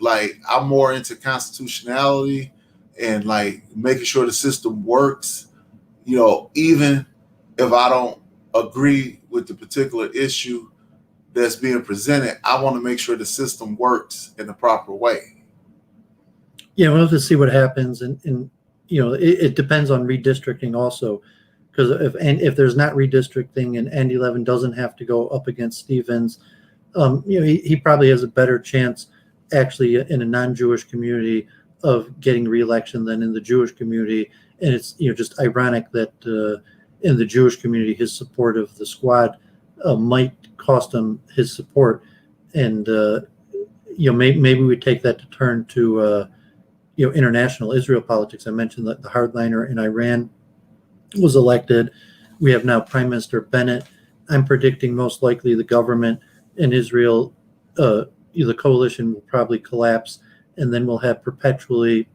I'm more into constitutionality and making sure the system works, even if I don't agree with the particular issue that's being presented, I want to make sure the system works in the proper way. Yeah, we'll have to see what happens, and it depends on redistricting also, because if there's not redistricting and Andy Levin doesn't have to go up against Stevens, he probably has a better chance actually in a non-Jewish community of getting re-election than in the Jewish community. And it's just ironic that in the Jewish community, his support of the squad might cost him his support. And maybe we take that to turn to international Israel politics. I mentioned that the hardliner in Iran was elected. We have now Prime Minister Bennett. I'm predicting most likely the government in Israel, the coalition will probably collapse, and then we'll have perpetually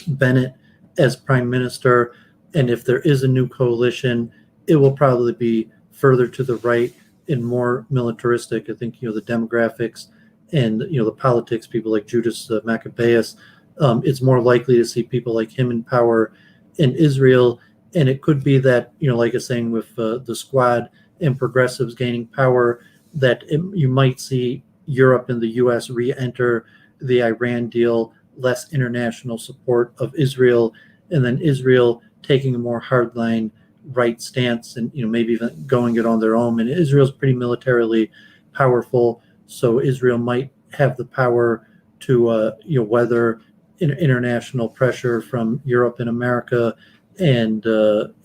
Bennett as prime minister. And if there is a new coalition, it will probably be further to the right and more militaristic. I think, the demographics and, the politics, people like Judas Maccabeus, it's more likely to see people like him in power in Israel. And it could be that, like I was saying with the squad and progressives gaining power, that you might see Europe and the U.S. re-enter the Iran deal, less international support of Israel, and then Israel taking a more hardline right stance and maybe even going it on their own. And Israel's pretty militarily powerful, so Israel might have the power to weather international pressure from Europe and America, and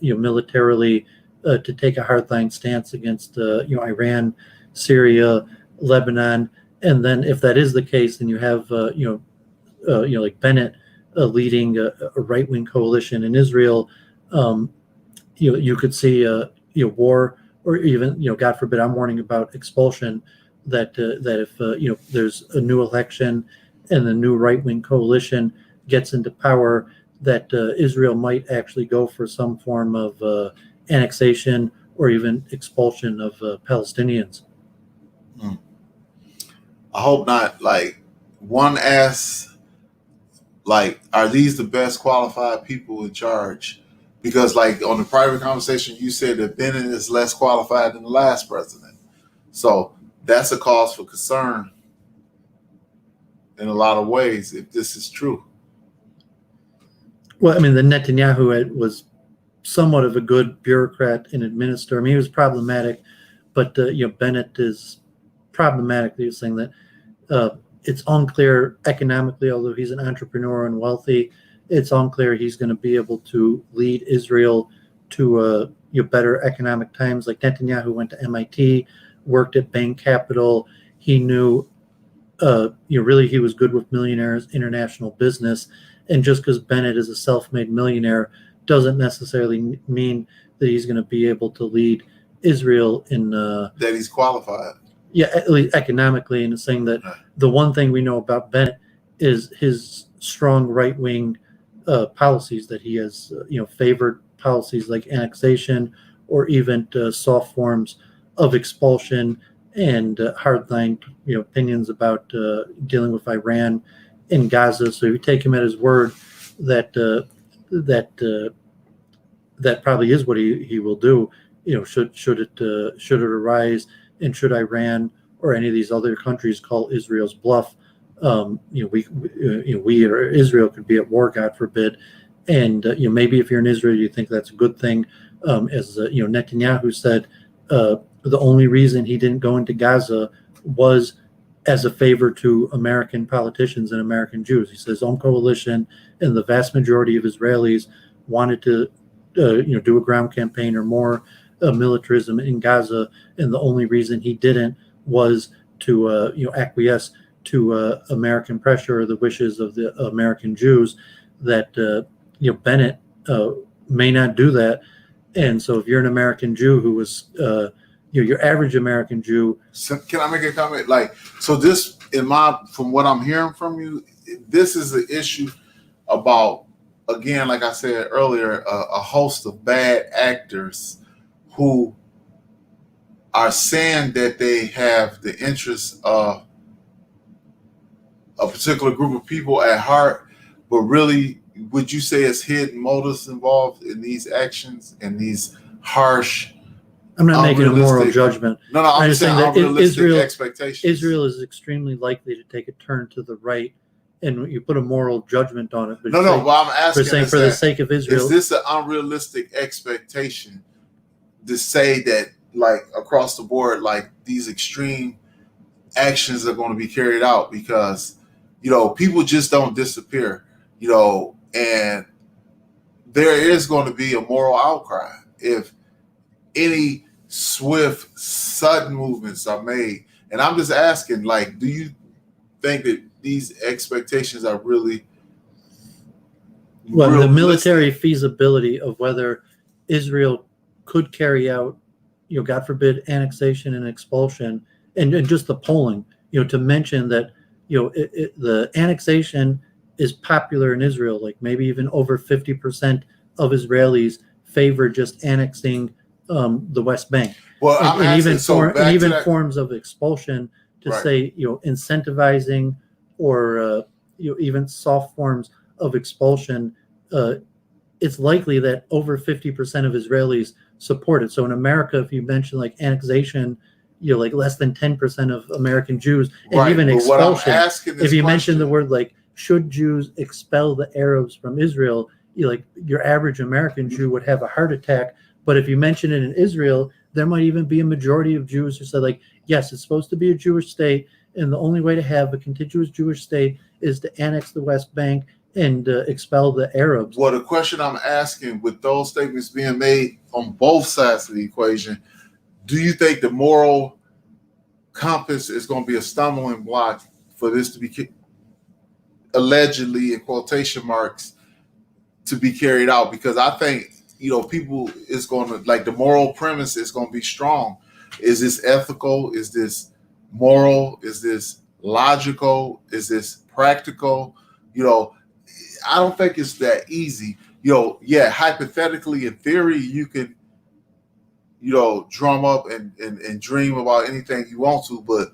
militarily to take a hardline stance against Iran, Syria, Lebanon. And then if that is the case, then you have like Bennett leading a right-wing coalition in Israel. You could see war, or even God forbid, I'm warning about expulsion. That if there's a new election and the new right-wing coalition gets into power, that Israel might actually go for some form of annexation or even expulsion of Palestinians. I hope not. Like, one asks, like, are these the best qualified people in charge? Because, like, on the private conversation, you said that Bennett is less qualified than the last president. So that's a cause for concern in a lot of ways, if this is true. Well, I mean, the Netanyahu was somewhat of a good bureaucrat and administrator. I mean, he was problematic, but Bennett is problematic. He was saying that it's unclear economically, although he's an entrepreneur and wealthy, it's unclear he's going to be able to lead Israel to better economic times. Like Netanyahu went to MIT, worked at Bain Capital. He knew, really he was good with millionaires, international business. And just because Bennett is a self-made millionaire doesn't necessarily mean that he's going to be able to lead Israel in that he's qualified. Yeah, at least economically, and saying that the one thing we know about Bennett is his strong right-wing policies, that he has favored policies like annexation or even soft forms of expulsion and hardline opinions about dealing with Iran in Gaza. So if you take him at his word that that probably is what he will do. Should it arise, and should Iran or any of these other countries call Israel's bluff, we or Israel could be at war, God forbid. And maybe if you're in Israel, you think that's a good thing. As Netanyahu said, the only reason he didn't go into Gaza was as a favor to American politicians and American Jews. He says his own coalition and the vast majority of Israelis wanted to do a ground campaign or more militarism in Gaza, and the only reason he didn't was to acquiesce to American pressure or the wishes of the American Jews. That Bennett may not do that. And so if you're an American Jew who was your average American Jew. So can I make a comment? Like, so this, from what I'm hearing from you, this is an issue about, again, like I said earlier, a host of bad actors who are saying that they have the interests of a particular group of people at heart, but really, would you say it's hidden motives involved in these actions and these harsh? I'm not making a moral judgment. No, I'm just saying that unrealistic expectations. Israel is extremely likely to take a turn to the right, and you put a moral judgment on it. But what I'm asking is, for the sake of Israel, is this an unrealistic expectation to say that, like, across the board, like, these extreme actions are going to be carried out? Because people just don't disappear. and there is going to be a moral outcry if any swift, sudden movements are made. And I'm just asking, do you think that these expectations are really the military feasibility of whether Israel could carry out, God forbid, annexation and expulsion, and just the polling, to mention that, the annexation is popular in Israel, like maybe even over 50% of Israelis favor just annexing the West Bank. Well, and even forms of expulsion to say, incentivizing or even soft forms of expulsion, it's likely that over 50% of Israelis support it. So in America, if you mention like annexation, like less than 10% of American Jews, and even expulsion. If you mention the word like, should Jews expel the Arabs from Israel, your average American Jew would have a heart attack. But if you mention it in Israel, there might even be a majority of Jews who say, like, yes, it's supposed to be a Jewish state, and the only way to have a contiguous Jewish state is to annex the West Bank and expel the Arabs. Well, the question I'm asking, with those statements being made on both sides of the equation, do you think the moral compass is going to be a stumbling block for this to be allegedly, in quotation marks, to be carried out? Because I think, people is going to, the moral premise is going to be strong. Is this ethical? Is this moral? Is this logical? Is this practical? I don't think it's that easy. Hypothetically, in theory, you can, drum up and dream about anything you want to, but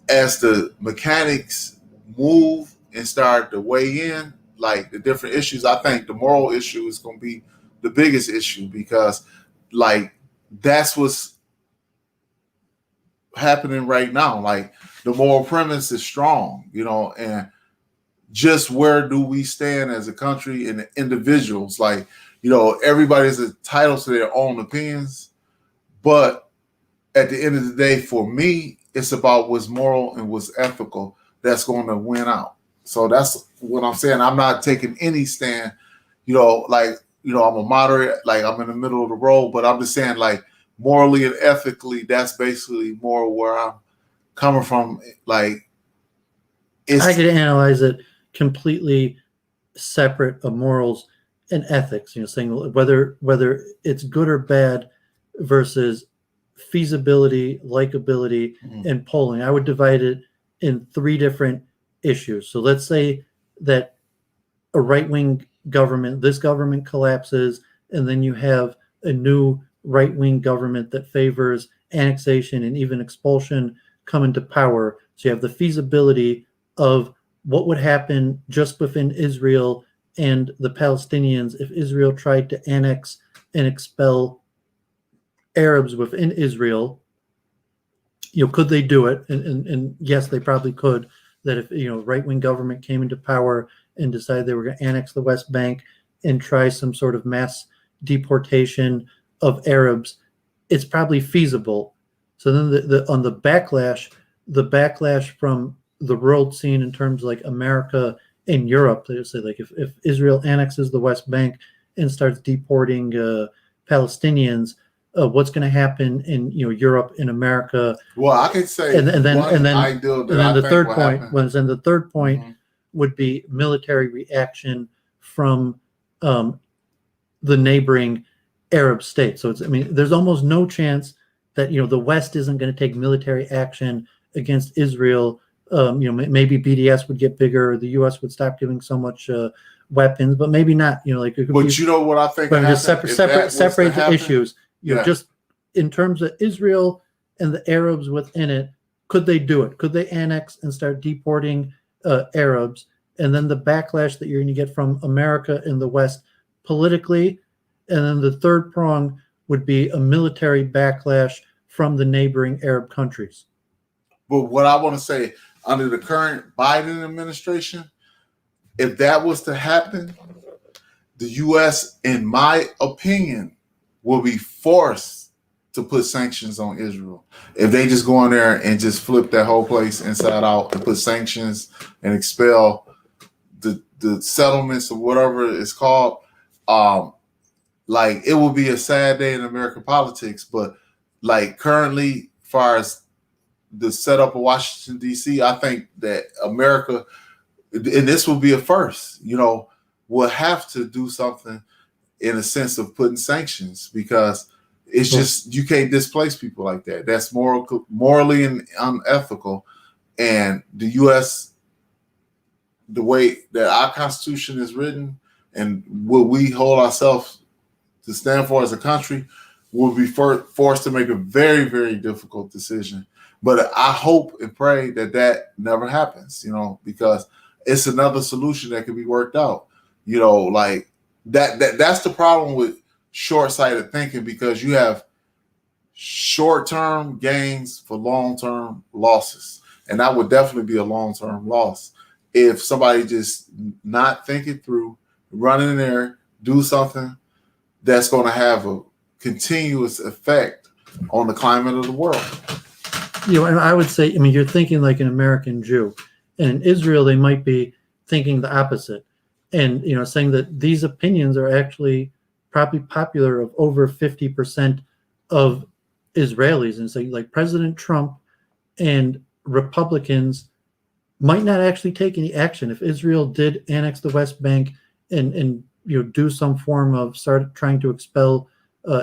as the mechanics move and start to weigh in, the different issues, I think the moral issue is going to be the biggest issue, because that's what's happening right now. The moral premise is strong, and just where do we stand as a country and individuals? Everybody's entitled to their own opinions, but at the end of the day, for me, it's about what's moral and what's ethical that's going to win out. So that's what I'm saying. I'm not taking any stand, I'm a moderate, I'm in the middle of the road, but I'm just saying, morally and ethically, that's basically more where I'm coming from. I could analyze it completely separate of morals and ethics, saying whether it's good or bad versus feasibility, likability, and polling. I would divide it in three different issues. So let's say that a right-wing government, this government collapses, and then you have a new right-wing government that favors annexation and even expulsion come into power. So you have the feasibility of what would happen just within Israel and the Palestinians if Israel tried to annex and expel Arabs within Israel. Could they do it? And yes, they probably could. That if right-wing government came into power and decided they were going to annex the West Bank and try some sort of mass deportation of Arabs, it's probably feasible. So then on the backlash from the world scene in terms of America and Europe, they say if Israel annexes the West Bank and starts deporting Palestinians, what's going to happen in Europe and America? Well, I can say, and then the third point would be military reaction from the neighboring Arab states. So there's almost no chance that the West isn't going to take military action against Israel. Maybe BDS would get bigger, or the U.S. would stop giving so much weapons, but maybe not. What I think? But just separate the issues. Just in terms of Israel and the Arabs within it, could they do it? Could they annex and start deporting Arabs? And then the backlash that you're going to get from America and the West politically. And then the third prong would be a military backlash from the neighboring Arab countries. But what I want to say, under the current Biden administration, if that was to happen, the U.S., in my opinion, will be forced to put sanctions on Israel. If they just go in there and just flip that whole place inside out and put sanctions and expel the settlements or whatever it's called, like it will be a sad day in American politics. But like currently, as far as the setup of Washington D.C., I think that America, and this will be a first, will have to do something in a sense of putting sanctions, because it's just, you can't displace people like that. That's morally and unethical. And the U.S., the way that our Constitution is written and what we hold ourselves to stand for as a country, will be forced to make a very, very difficult decision. But I hope and pray that that never happens, because it's another solution that can be worked out. Like that's the problem with short-sighted thinking, because you have short-term gains for long-term losses. And that would definitely be a long-term loss if somebody just not think it through, run in there, do something that's going to have a continuous effect on the climate of the world. And I would say, you're thinking like an American Jew, and in Israel they might be thinking the opposite, and saying that these opinions are actually probably popular of over 50% of Israelis, and saying like President Trump and Republicans might not actually take any action if Israel did annex the West Bank and do some form of start trying to expel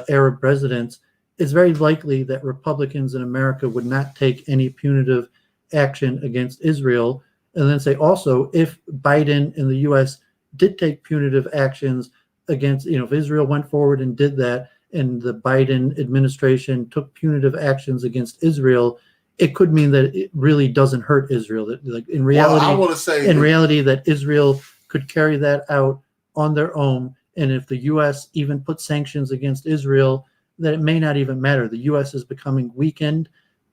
Arab residents. It's very likely that Republicans in America would not take any punitive action against Israel. And then say also, if Biden in the U.S. did take punitive actions against, if Israel went forward and did that, and the Biden administration took punitive actions against Israel, it could mean that it really doesn't hurt Israel. That, like in reality, I want to say reality, that Israel could carry that out on their own. And if the U.S. even put sanctions against Israel, that it may not even matter. The U.S. is becoming weakened,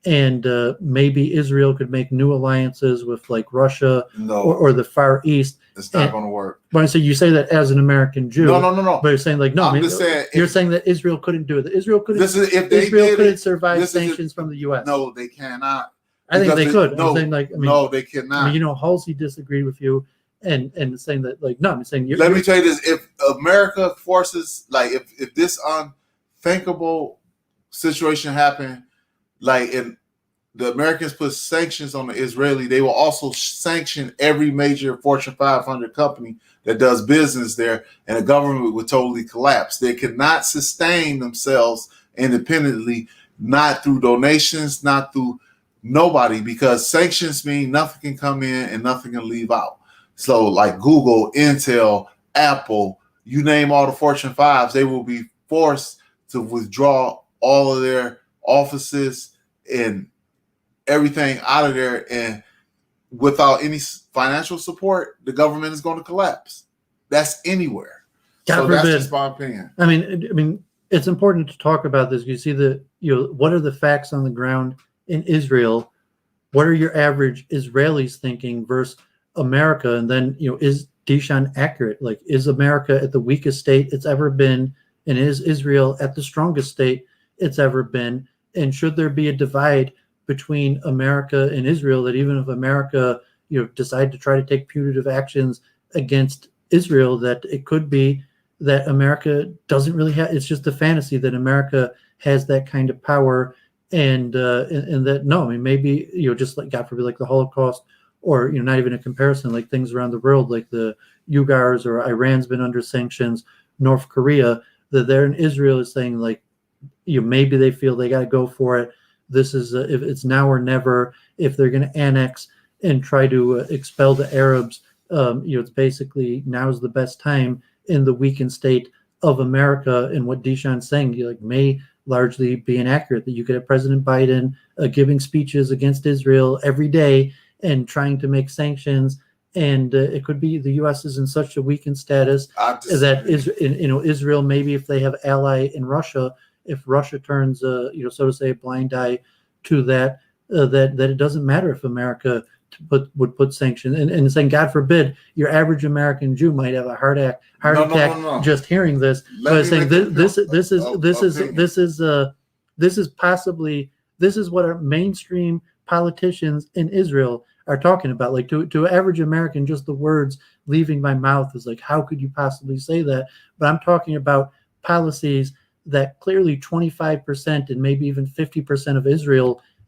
and maybe Israel could make new alliances with like Russia or the Far East. It's not going to work. But so you say that as an American Jew. No. But you're saying like no. I'm just saying, you're saying that Israel couldn't do it. That Israel couldn't. Israel couldn't survive sanctions from the U.S. No, they cannot. I think they could. No, I'm saying like no, they cannot. Halsey disagreed with you, and saying that like no. I'm saying let me tell you this: if America forces, like if this unthinkable situation happened, like if the Americans put sanctions on the Israeli, they will also sanction every major Fortune 500 company that does business there, and the government would totally collapse. They cannot sustain themselves independently, not through donations, not through nobody, because sanctions mean nothing can come in and nothing can leave out. So like Google, Intel, Apple, you name all the Fortune 5s, they will be forced to withdraw all of their offices and everything out of there, and without any financial support, the government is going to collapse. That's anywhere. God forbid. That's just my opinion. I mean, it's important to talk about this. You see what are the facts on the ground in Israel? What are your average Israelis thinking versus America? And then, is DeShean accurate? Like, is America at the weakest state it's ever been? And is Israel at the strongest state it's ever been? And should there be a divide between America and Israel, that even if America, decide to try to take punitive actions against Israel, that it could be that America doesn't really have, it's just a fantasy that America has that kind of power, and that, no, maybe, just like, God forbid, like the Holocaust, or, not even a comparison, like things around the world, like the Uyghurs, or Iran's been under sanctions, North Korea, that they're in Israel is saying like, maybe they feel they got to go for it. This is if it's now or never. If they're going to annex and try to expel the Arabs, it's basically now's the best time in the weakened state of America. And what DeShean's saying, may largely be inaccurate. That you could have President Biden giving speeches against Israel every day and trying to make sanctions, and it could be the U.S. is in such a weakened status that Israel, maybe if they have ally in Russia. If Russia turns, so to say, a blind eye to that, that it doesn't matter if America would put sanctions, and saying, God forbid, your average American Jew might have a heart attack just hearing this. But saying this is what our mainstream politicians in Israel are talking about. Like to average American, just the words leaving my mouth is like, how could you possibly say that? But I'm talking about policies that clearly 25% and maybe even 50% of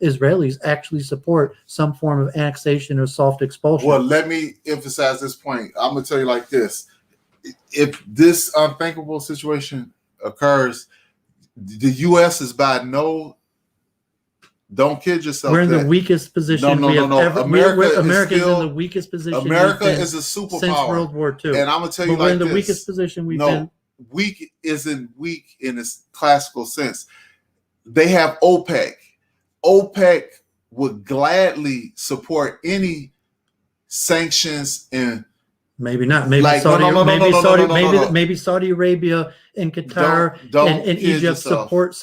Israelis actually support some form of annexation or soft expulsion. Well, let me emphasize this point. I'm going to tell you like this. If this unthinkable situation occurs, the U.S. is by no, don't kid yourself. We're in the weakest position no. America is in the weakest position. America is a superpower since World War II. And I'm going to tell you we're like in the this. weakest position we've been. Weak isn't weak in its classical sense. They have OPEC. OPEC would gladly support any sanctions and maybe not. Maybe like, Saudi. Maybe Saudi Arabia and Qatar and Egypt support.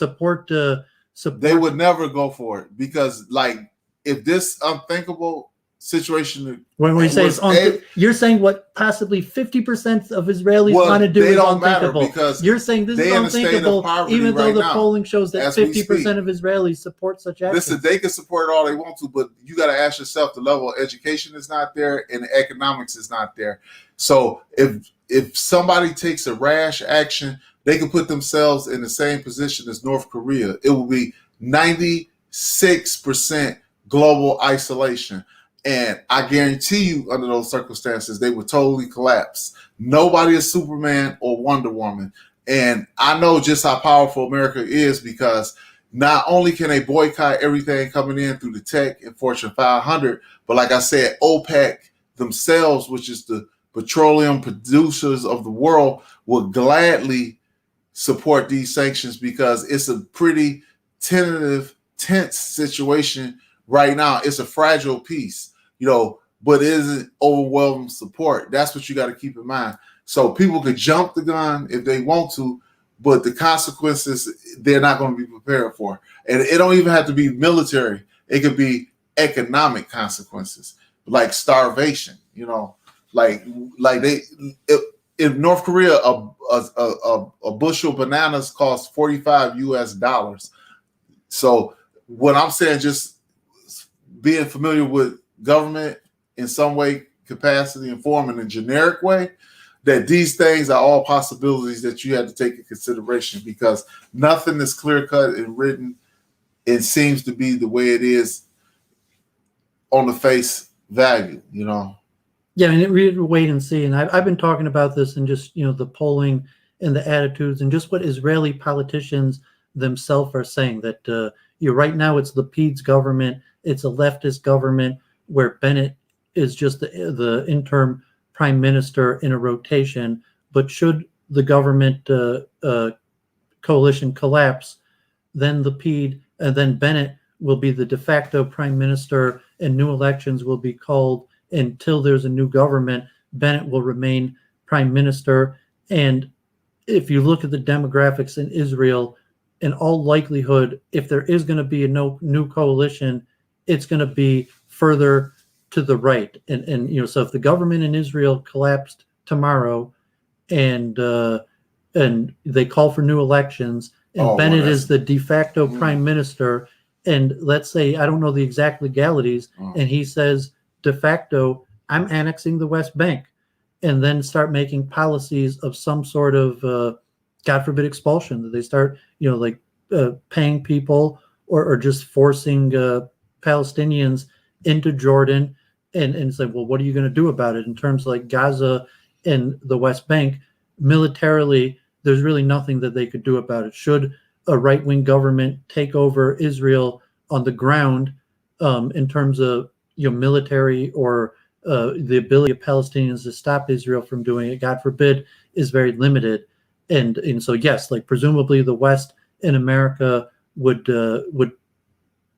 They would never go for it because, like, if this unthinkable situation, when we say you're saying what possibly 50% of Israelis want to do is unthinkable. Because you're saying this is unthinkable, even though the polling shows that 50% of Israelis support such action. Listen, they can support it all they want to, but you got to ask yourself: the level of education is not there, and the economics is not there. So if somebody takes a rash action, they can put themselves in the same position as North Korea. It will be 96% global isolation. And I guarantee you, under those circumstances, they would totally collapse. Nobody is Superman or Wonder Woman. And I know just how powerful America is because not only can they boycott everything coming in through the tech and Fortune 500, but like I said, OPEC themselves, which is the petroleum producers of the world, will gladly support these sanctions because it's a pretty tense situation right now. It's a fragile piece, but it isn't overwhelming support. That's what you got to keep in mind. So people could jump the gun if they want to, but the consequences they're not going to be prepared for. And it don't even have to be military. It could be economic consequences, like starvation. In North Korea, a bushel of bananas costs $45 US. So what I'm saying, just being familiar with government in some way, capacity, and form in a generic way, that these things are all possibilities that you have to take into consideration because nothing is clear cut and written. It seems to be the way it is on the face value, Yeah, I mean, we wait and see. And I've been talking about this and just, the polling and the attitudes and just what Israeli politicians themselves are saying that right now it's Lapid's government. It's a leftist government where Bennett is just the interim prime minister in a rotation. But should the government coalition collapse, then Lapid and then Bennett will be the de facto prime minister and new elections will be called until there's a new government. Bennett will remain prime minister. And if you look at the demographics in Israel, in all likelihood, if there is going to be a new coalition, it's going to be further to the right. And so if the government in Israel collapsed tomorrow and they call for new elections and Bennett is the de facto prime minister, and let's say, I don't know the exact legalities, and he says, de facto, I'm annexing the West Bank, and then start making policies of some sort of, God forbid, expulsion, that they start, paying people or just forcing Palestinians into Jordan, and say, well, what are you going to do about it? In terms of like Gaza and the West Bank, militarily, there's really nothing that they could do about it. Should a right-wing government take over Israel on the ground, in terms of military or the ability of Palestinians to stop Israel from doing it, God forbid, is very limited. And so yes, like presumably the West and America would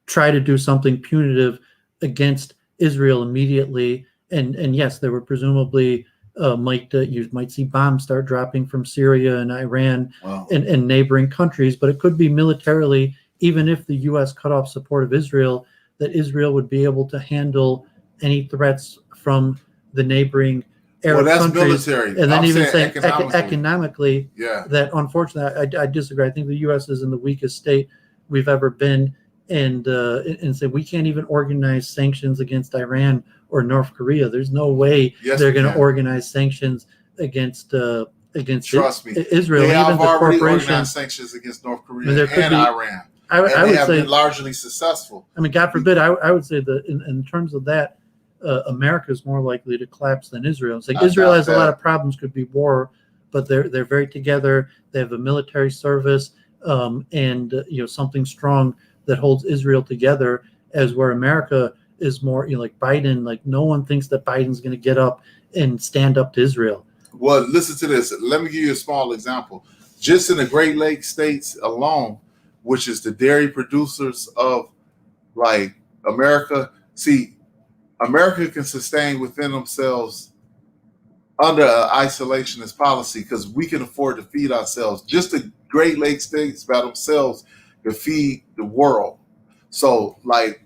try to do something punitive against Israel immediately. And yes, there would presumably you might see bombs start dropping from Syria and Iran and neighboring countries, but it could be militarily, even if the U.S. cut off support of Israel, that Israel would be able to handle any threats from the neighboring Arab countries. Military. And then even saying economically, yeah, that unfortunately, I disagree. I think the U.S. is in the weakest state we've ever been and say we can't even organize sanctions against Iran or North Korea. There's no way they're going to organize sanctions against Trust me, Israel. They and have even already the organized sanctions against North Korea and Iran. I would have say been largely successful. I mean, God forbid, I would say that in terms of that, America is more likely to collapse than Israel. It's like Israel has a lot of problems, could be war, but they're very together. They have a military service, and something strong that holds Israel together. As where America is more, like Biden, like no one thinks that Biden's going to get up and stand up to Israel. Well, listen to this. Let me give you a small example. Just in the Great Lakes states alone, which is the dairy producers of like America. See, America can sustain within themselves under an isolationist policy because we can afford to feed ourselves. Just the Great Lakes states by themselves can feed the world. So, like,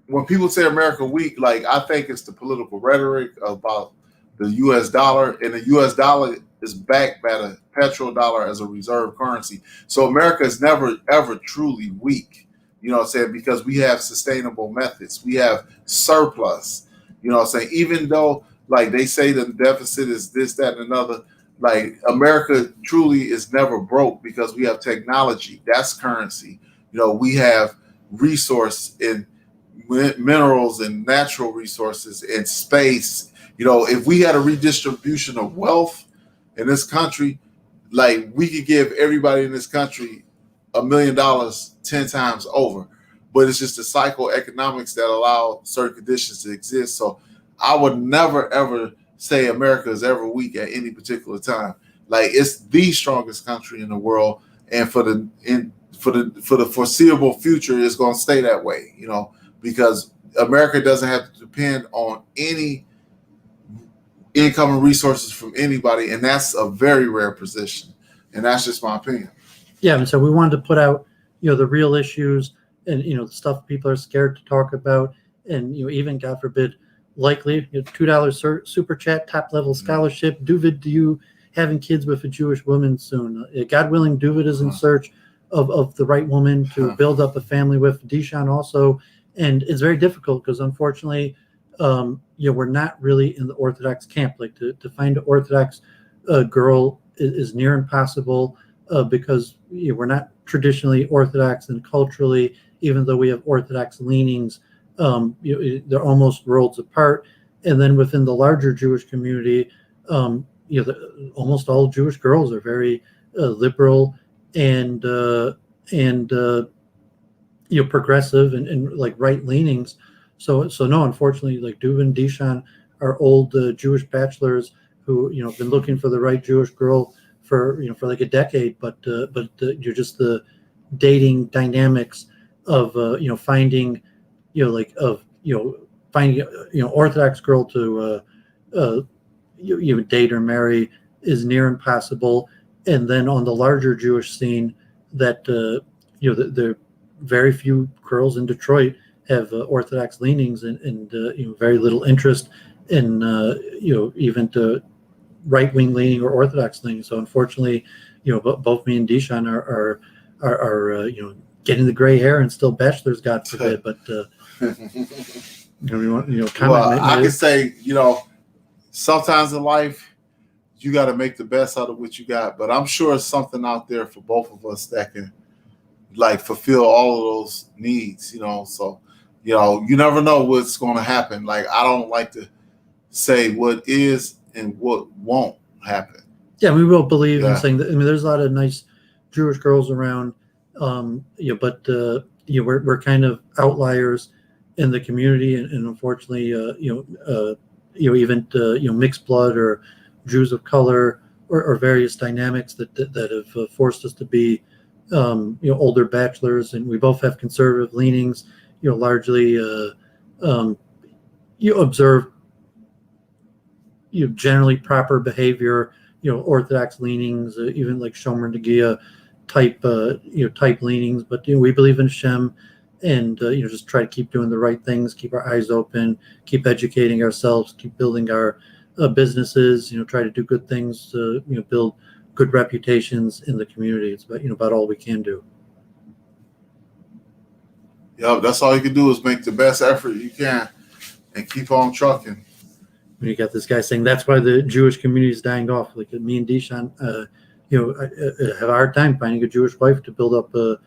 when people say America weak, like, I think it's the political rhetoric about the U.S. dollar, and the U.S. dollar is backed by the petrodollar as a reserve currency. So America is never, ever truly weak, you know what I'm saying, because we have sustainable methods. We have surplus, you know what I'm saying, even though, like, they say the deficit is this, that, and another, like, America truly is never broke because we have technology. That's currency. You know, we have resource in minerals and natural resources and space. You know, if we had a redistribution of wealth in this country, like, we could give everybody in this country $1 million 10 times over. But it's just the psychoeconomics that allow certain conditions to exist. So I would never, ever say America is ever weak at any particular time. Like, it's the strongest country in the world. And for the foreseeable future, it's going to stay that way, you know, because America doesn't have to depend on any income and resources from anybody, and that's a very rare position, and that's just my opinion. Yeah, and so we wanted to put out, the real issues and the stuff people are scared to talk about, and even God forbid, likely $2 super chat, top level scholarship. Doooovid, do you having kids with a Jewish woman soon? God willing, Doooovid is in search of the right woman to build up a family with. DeShean also, and it's very difficult because unfortunately, we're not really in the Orthodox camp. Like to find an Orthodox girl is near impossible because we're not traditionally Orthodox, and culturally, even though we have Orthodox leanings, they're almost worlds apart. And then within the larger Jewish community, almost all Jewish girls are very liberal and progressive and like right leanings. So no, unfortunately, like Doooovid and DeShean are old Jewish bachelors who have been looking for the right Jewish girl for like a decade, but you're just the dating dynamics of finding finding Orthodox girl to date or marry is near impossible. And then on the larger Jewish scene, that the very few girls in Detroit have Orthodox leanings and very little interest in even to right-wing leaning or Orthodox leaning. So unfortunately, both me and DeShean are getting the gray hair and still bachelors, God forbid. But comment. Well, I can say, sometimes in life you got to make the best out of what you got. But I'm sure it's something out there for both of us that can like fulfill all of those needs. So you never know what's going to happen. Like, I don't like to say what is and what won't happen. Yeah, we will believe in saying that. I mean, there's a lot of nice Jewish girls around, but we're kind of outliers in the community, and unfortunately, even mixed blood or Jews of color or various dynamics that have forced us to be older bachelors, and we both have conservative leanings. Largely, you observe generally proper behavior, Orthodox leanings, even like Shomer Negia type leanings. But we believe in Hashem, and just try to keep doing the right things, keep our eyes open, keep educating ourselves, keep building our businesses. Try to do good things, build good reputations in the community. It's about all we can do. Yep, that's all you can do is make the best effort you can and keep on trucking. When you got this guy saying that's why the Jewish community is dying off, like me and DeShean, have a hard time finding a Jewish wife to build up a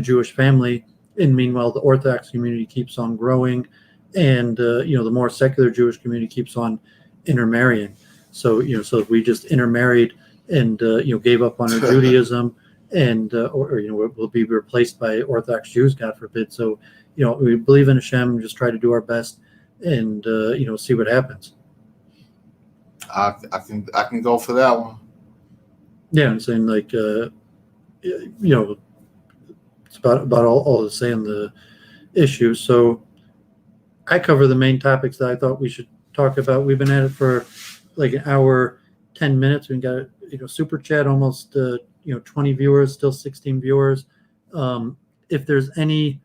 Jewish family. And meanwhile, the Orthodox community keeps on growing, and the more secular Jewish community keeps on intermarrying. So so if we just intermarried and gave up on our Judaism, and or we'll be replaced by Orthodox Jews, God forbid. So we believe in Hashem, just try to do our best, and see what happens. I can go for that one. Yeah, I'm saying like it's about all the same the issues. So I cover the main topics that I thought we should talk about. We've been at it for like an hour, 10 minutes. We got super chat almost 20 viewers, still 16 viewers. If there's any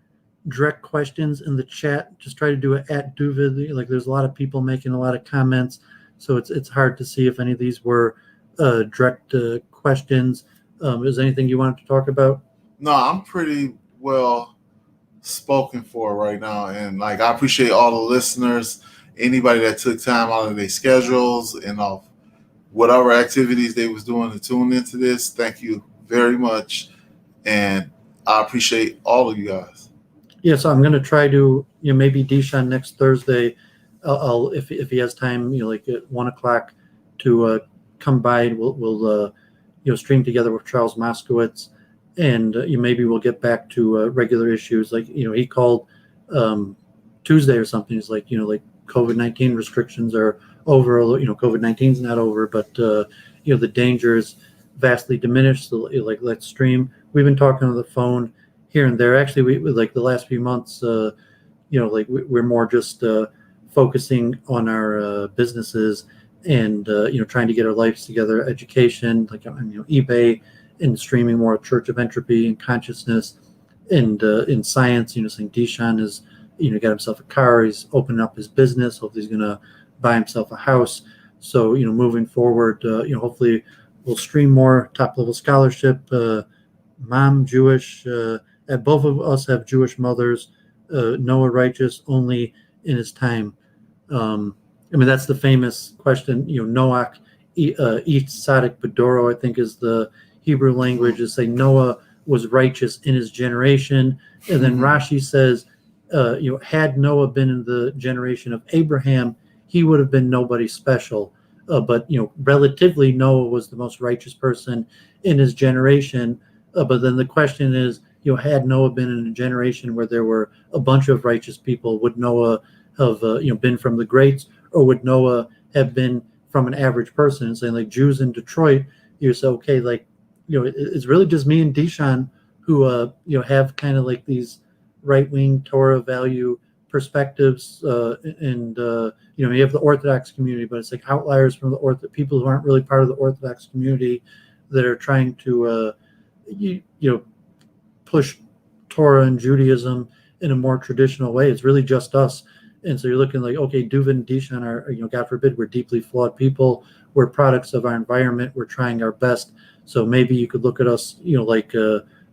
direct questions in the chat, just try to do it at Doooovid. Like there's a lot of people making a lot of comments, so it's hard to see if any of these were direct questions. Is there anything you wanted to talk about? No, I'm pretty well spoken for right now, and like I appreciate all the listeners, anybody that took time out of their schedules and off whatever activities they was doing to tune into this. Thank you very much, and I appreciate all of you guys. Yeah, so I'm gonna try to maybe DeShean next Thursday. I'll if he has time, like at 1:00 to come by, and we'll stream together with Charles Moskowitz, and maybe we'll get back to regular issues. Like he called Tuesday or something. He's like like COVID-19 restrictions are over. COVID-19 is not over, but the danger is vastly diminished. So let's stream. We've been talking on the phone here and there. Actually, we like the last few months. We're more just focusing on our businesses and trying to get our lives together, education, like eBay, and streaming more Church of Entropy and Consciousness, and in science. Saying DeShean is got himself a car, he's opening up his business, hopefully he's gonna buy himself a house. So moving forward, hopefully we'll stream more top level scholarship. Mom Jewish, both of us have Jewish mothers. Noah righteous only in his time. That's the famous question. Noach each Sadik Bedoro, I think is the Hebrew language, is say Noah was righteous in his generation. And then Rashi says, had Noah been in the generation of Abraham, he would have been nobody special. But relatively, Noah was the most righteous person in his generation. But then the question is, had Noah been in a generation where there were a bunch of righteous people, would Noah have been from the greats, or would Noah have been from an average person? And saying like Jews in Detroit, you say okay, like it's really just me and DeShean who have kind of like these right-wing Torah value perspectives, and you have the Orthodox community, but it's like outliers from the people who aren't really part of the Orthodox community that are trying to push Torah and Judaism in a more traditional way. It's really just us. And so you're looking like, okay, Doooovid and DeShean are, God forbid, we're deeply flawed people. We're products of our environment. We're trying our best. So maybe you could look at us, like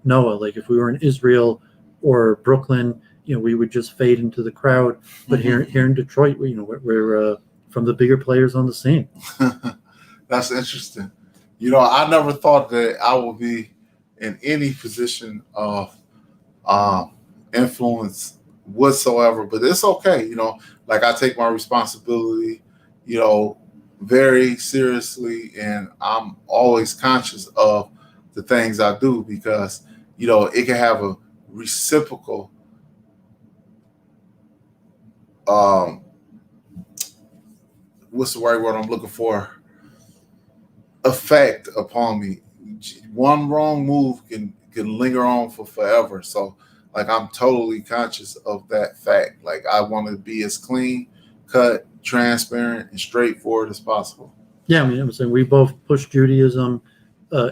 Noah, like if we were in Israel or Brooklyn, we would just fade into the crowd. But here in Detroit, we're from the bigger players on the scene. That's interesting. I never thought that I would be in any position of influence whatsoever, but it's okay. Like I take my responsibility, very seriously, and I'm always conscious of the things I do because, it can have a reciprocal what's the right word I'm looking for? Effect upon me. One wrong move can linger on for forever. So like I'm totally conscious of that fact. Like I want to be as clean cut, transparent, and straightforward as possible. Yeah, I'm saying we both pushed Judaism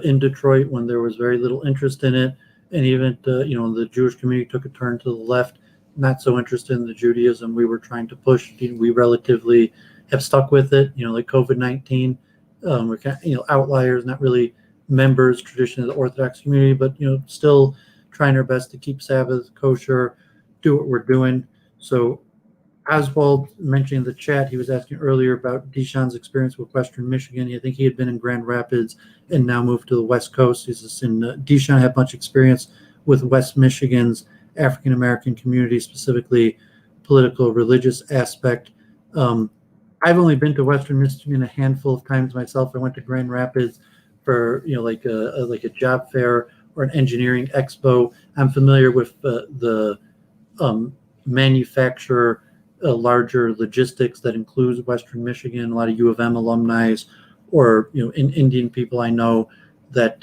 in Detroit when there was very little interest in it, and even the Jewish community took a turn to the left, not so interested in the Judaism we were trying to push. We relatively have stuck with it. Like COVID-19, we're kind of, outliers, not really members tradition of the Orthodox community, but still trying our best to keep Sabbath kosher, do what we're doing. So Oswald mentioned in the chat, he was asking earlier about DeShean's experience with Western Michigan. I think he had been in Grand Rapids and now moved to the West Coast. He's just in DeShean had much experience with West Michigan's African American community, specifically political religious aspect. I've only been to Western Michigan a handful of times myself. I went to Grand Rapids for like a job fair or an engineering expo. I'm familiar with the manufacturer larger logistics that includes Western Michigan. A lot of U of M alumni, or in Indian people I know that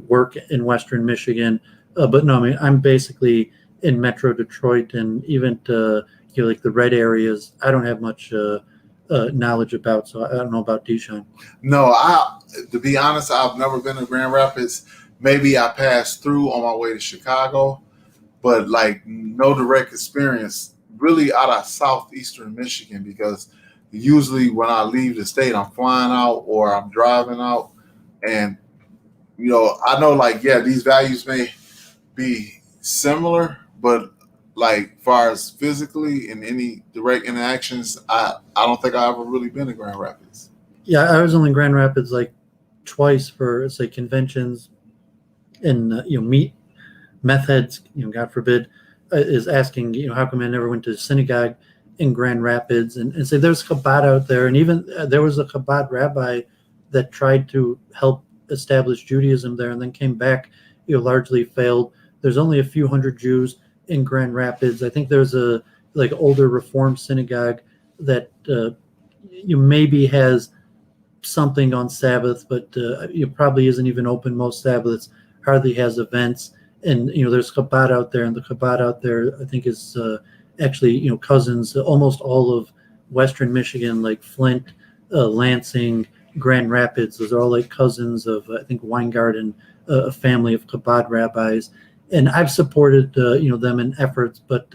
work in Western Michigan. But no, I mean I'm basically in Metro Detroit, and even like the red areas, I don't have much knowledge about. So I don't know about DeShean. No, to be honest, I've never been to Grand Rapids. Maybe I passed through on my way to Chicago, but like no direct experience really out of southeastern Michigan, because usually when I leave the state, I'm flying out or I'm driving out. And, I know like, yeah, these values may be similar, but like far as physically and any direct interactions, I don't think I've ever really been to Grand Rapids. Yeah, I was only in Grand Rapids like twice for say conventions and meet meth heads, God forbid, is asking, how come I never went to synagogue in Grand Rapids, and say there's Chabad out there, and even there was a Chabad rabbi that tried to help establish Judaism there, and then came back, largely failed. There's only a few hundred Jews in Grand Rapids. I think there's a like older Reform synagogue that maybe has something on Sabbath, but probably isn't even open most Sabbaths. Hardly has events. And there's Chabad out there, and the Chabad out there I think is actually cousins almost all of Western Michigan, like Flint, Lansing, Grand Rapids. Those are all like cousins of I think Weingarten, a family of Chabad rabbis. And I've supported them in efforts, but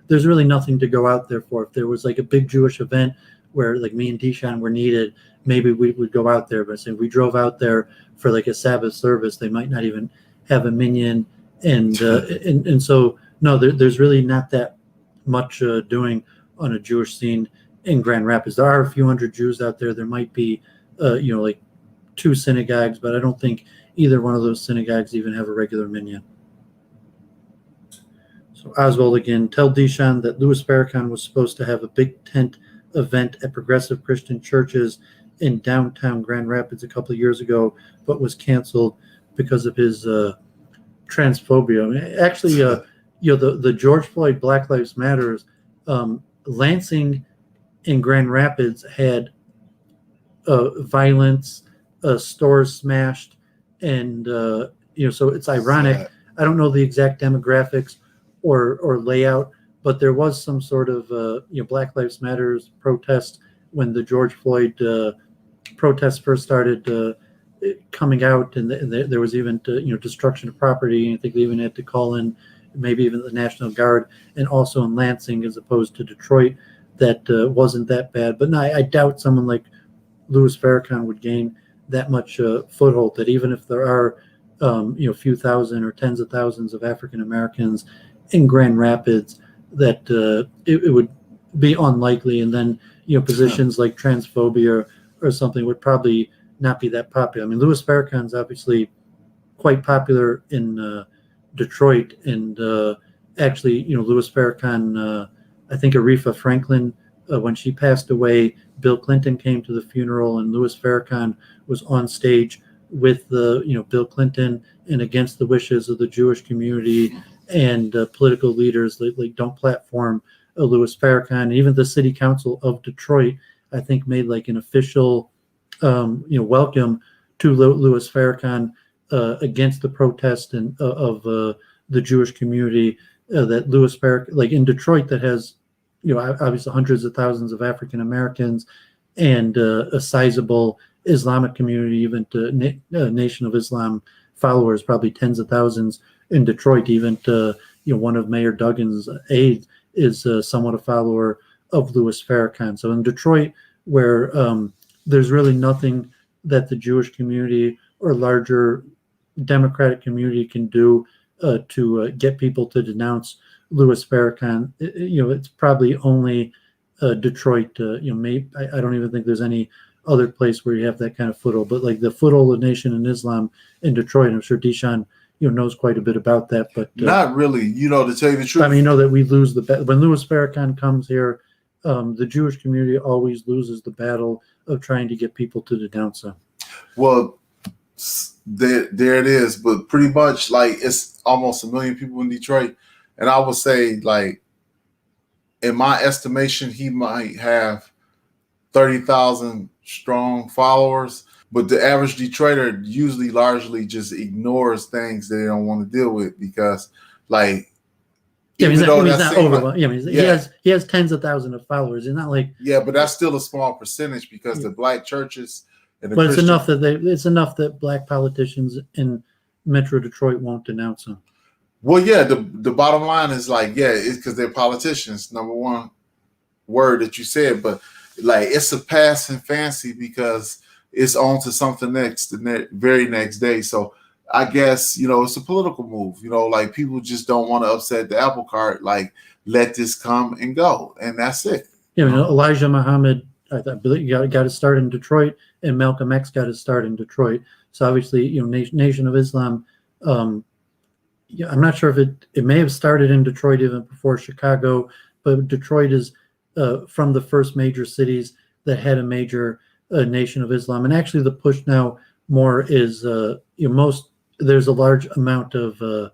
there's really nothing to go out there for. If there was like a big Jewish event where like me and DeShean were needed, maybe we would go out there. But say we drove out there for like a Sabbath service, they might not even have a minyan. And so no, there's really not that much doing on a Jewish scene in Grand Rapids. There are a few hundred Jews out there. There might be like 2 synagogues, but I don't think either one of those synagogues even have a regular minyan. So Oswald again, tell DeShean that Louis Farrakhan was supposed to have a big tent event at Progressive Christian churches in downtown Grand Rapids a couple of years ago, but was canceled because of his transphobia. I mean, actually, the George Floyd Black Lives Matters, Lansing and Grand Rapids had violence, stores smashed, and so it's ironic. I don't know the exact demographics or layout, but there was some sort of Black Lives Matters protest when the George Floyd protests first started coming out, and there was even destruction of property. I think they even had to call in maybe even the National Guard, and also in Lansing as opposed to Detroit that wasn't that bad. But no, I doubt someone like Louis Farrakhan would gain that much foothold, that even if there are a few thousand or tens of thousands of African Americans in Grand Rapids, that it would be unlikely. And then positions like transphobia or something would probably not be that popular. I mean, Louis Farrakhan's obviously quite popular in Detroit, and actually, Louis Farrakhan, I think Aretha Franklin, when she passed away, Bill Clinton came to the funeral, and Louis Farrakhan was on stage with Bill Clinton, and against the wishes of the Jewish community and political leaders, like don't platform Louis Farrakhan. Even the city council of Detroit, I think, made like an official welcome to Louis Farrakhan against the protest and of the Jewish community that Louis Farrakhan, like in Detroit, that has obviously hundreds of thousands of African Americans and a sizable Islamic community, even to Nation of Islam followers, probably tens of thousands in Detroit. Even to one of Mayor Duggan's aides is somewhat a follower of Louis Farrakhan. So in Detroit, where there's really nothing that the Jewish community or larger Democratic community can do to get people to denounce Louis Farrakhan. It's probably only Detroit. Maybe I don't even think there's any other place where you have that kind of foothold. But like the foothold of Nation in Islam in Detroit, I'm sure DeShean knows quite a bit about that. But not really. To tell you the truth, I mean, that we lose when Louis Farrakhan comes here. The Jewish community always loses the battle of trying to get people to denounce him. Well, there it is. But pretty much, like, it's almost 1 million people in Detroit, and I would say, like, in my estimation, he might have 30,000 strong followers. But the average Detroiter usually largely just ignores things they don't want to deal with because, like, he's not overwhelmed. He has tens of thousands of followers. It's not like but that's still a small percentage because the black churches and the but it's enough that black politicians in Metro Detroit won't denounce him. Well, the bottom line is like, it's because they're politicians. Number one word that you said, but like it's a passing fancy because it's on to something next the very next day. So I guess, it's a political move, like people just don't want to upset the apple cart, like let this come and go. And that's it. Elijah Muhammad, I believe got his start in Detroit, and Malcolm X got his start in Detroit. So obviously, Nation of Islam, I'm not sure if it may have started in Detroit even before Chicago, but Detroit is from the first major cities that had a major Nation of Islam. And actually the push now more is there's a large amount of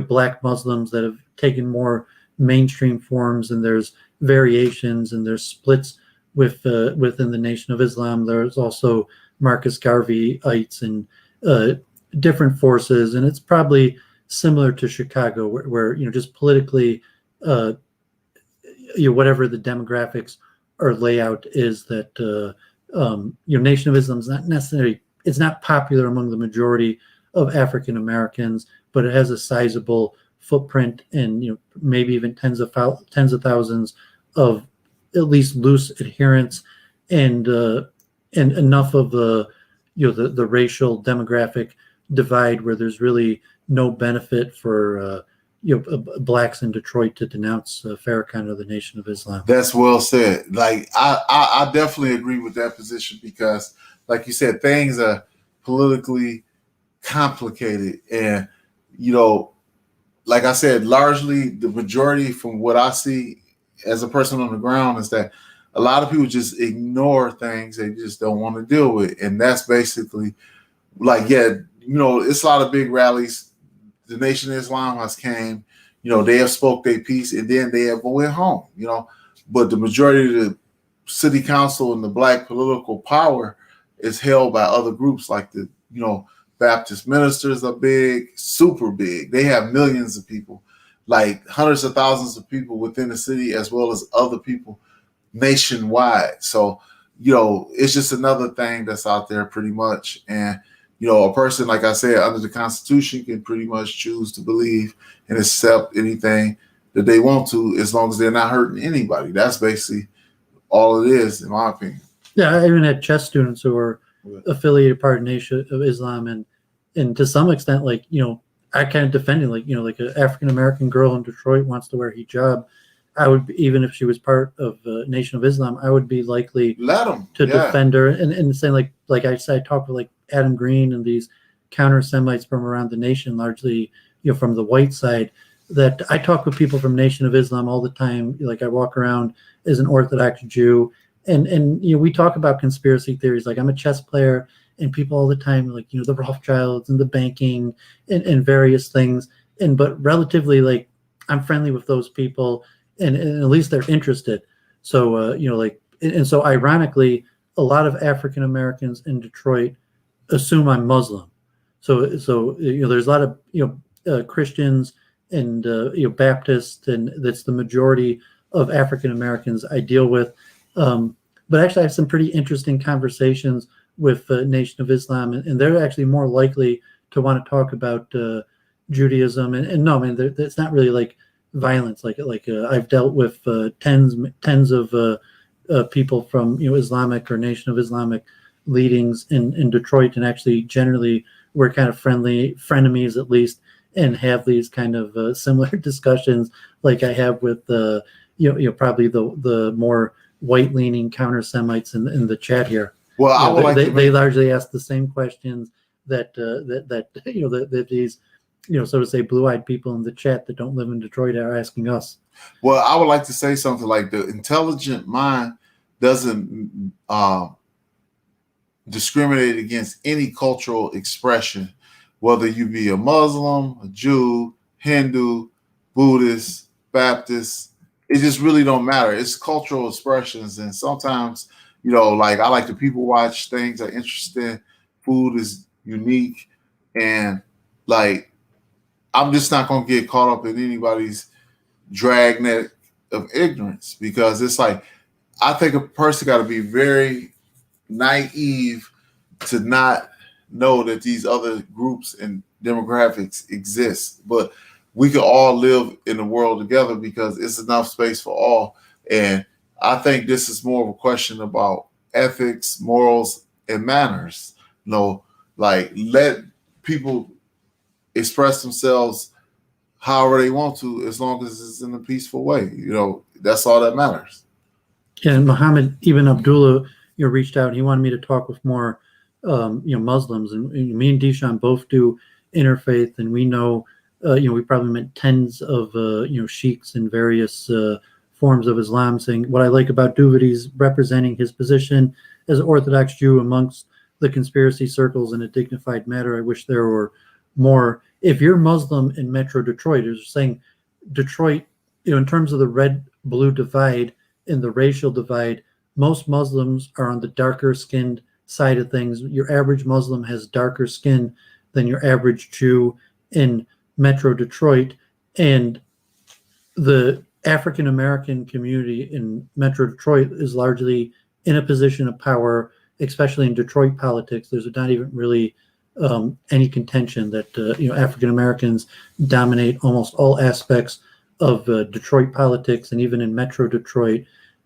black Muslims that have taken more mainstream forms, and there's variations and there's splits within the Nation of Islam. There's also Marcus Garveyites and different forces, and it's probably similar to Chicago where just politically whatever the demographics or layout is, that Nation of Islam is not necessarily, it's not popular among the majority of African Americans, but it has a sizable footprint and maybe even tens of thousands of at least loose adherents, and enough of the racial demographic divide where there's really no benefit for blacks in Detroit to denounce Farrakhan or the Nation of Islam. That's well said. Like I definitely agree with that position because, like you said, things are politically complicated, and like I said, largely the majority from what I see as a person on the ground is that a lot of people just ignore things they just don't want to deal with, and that's basically like it's a lot of big rallies. The Nation of Islam has came, they have spoke their piece, and then they have went home, but the majority of the city council and the black political power is held by other groups like the, Baptist ministers are big, super big. They have millions of people, like hundreds of thousands of people within the city, as well as other people nationwide. So, it's just another thing that's out there pretty much. And, a person, like I said, under the Constitution can pretty much choose to believe and accept anything that they want to, as long as they're not hurting anybody. That's basically all it is, in my opinion. Yeah, I even had chess students who were affiliated part of Nation of Islam, and to some extent, like, I kind of defended, like, like an African American girl in Detroit wants to wear hijab. I would, even if she was part of Nation of Islam, I would be likely to defend her and say, like I said, I talked with like Adam Green and these counter Semites from around the nation, largely, from the white side, that I talk with people from Nation of Islam all the time. Like I walk around as an Orthodox Jew, and we talk about conspiracy theories. Like I'm a chess player, and people all the time, like, the Rothschilds and the banking and various things. But relatively, like, I'm friendly with those people, and at least they're interested. So, so ironically, a lot of African Americans in Detroit assume I'm Muslim. So there's a lot of, Christians and, Baptists, and that's the majority of African Americans I deal with. But actually I have some pretty interesting conversations with Nation of Islam, and they're actually more likely to want to talk about Judaism. And no, man, it's not really like violence. Like I've dealt with tens of people from Islamic or Nation of Islamic leadings in Detroit, and actually generally we're kind of frenemies at least. and have these kind of similar discussions like I have with probably the more white-leaning counter-Semites in the chat here. Well, I would they largely ask the same questions that these so to say blue-eyed people in the chat that don't live in Detroit are asking us. Well, I would like to say something like the intelligent mind doesn't discriminate against any cultural expression, whether you be a Muslim, a Jew, Hindu, Buddhist, Baptist. It just really don't matter. It's cultural expressions, and sometimes, like I like to people watch things are interesting. Food is unique, and like I'm just not gonna get caught up in anybody's dragnet of ignorance, because it's like I think a person got to be very naive to not know that these other groups and demographics exist. But we could all live in the world together because it's enough space for all. And I think this is more of a question about ethics, morals, and manners. Like let people express themselves however they want to, as long as it's in a peaceful way. That's all that matters. And Muhammad Ibn Abdullah, reached out. He wanted me to talk with more, Muslims, and me and DeShean both do interfaith, and we know, we probably met tens of, sheikhs in various forms of Islam, saying what I like about Doooovid, he's representing his position as an Orthodox Jew amongst the conspiracy circles in a dignified manner. I wish there were more. If you're Muslim in Metro Detroit, is saying Detroit, in terms of the red-blue divide and the racial divide, most Muslims are on the darker skinned side of things. Your average Muslim has darker skin than your average Jew in Metro Detroit. And the African American community in Metro Detroit is largely in a position of power, especially in Detroit politics. There's not even really any contention that African Americans dominate almost all aspects of Detroit politics, and even in Metro Detroit,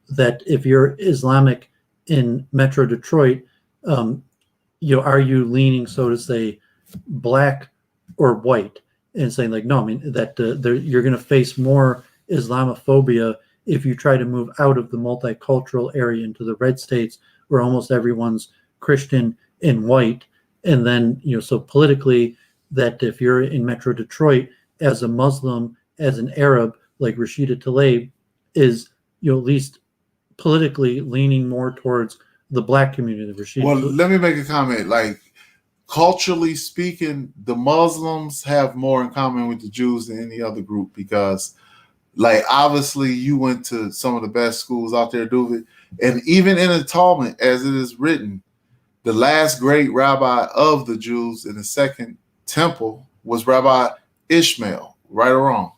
that if you're Islamic in Metro Detroit, are you leaning, so to say, black or white? And saying like, no, I mean that you're going to face more Islamophobia if you try to move out of the multicultural area into the red states, where almost everyone's Christian and white. And then, so politically, that if you're in Metro Detroit as a Muslim, as an Arab, like Rashida Tlaib is, at least politically leaning more towards the black community. Let me make a comment. Like, culturally speaking, the Muslims have more in common with the Jews than any other group, because, like, obviously you went to some of the best schools out there, Doooovid, and even in the Talmud, as it is written, the last great rabbi of the Jews in the second temple was Rabbi Ishmael, right or wrong?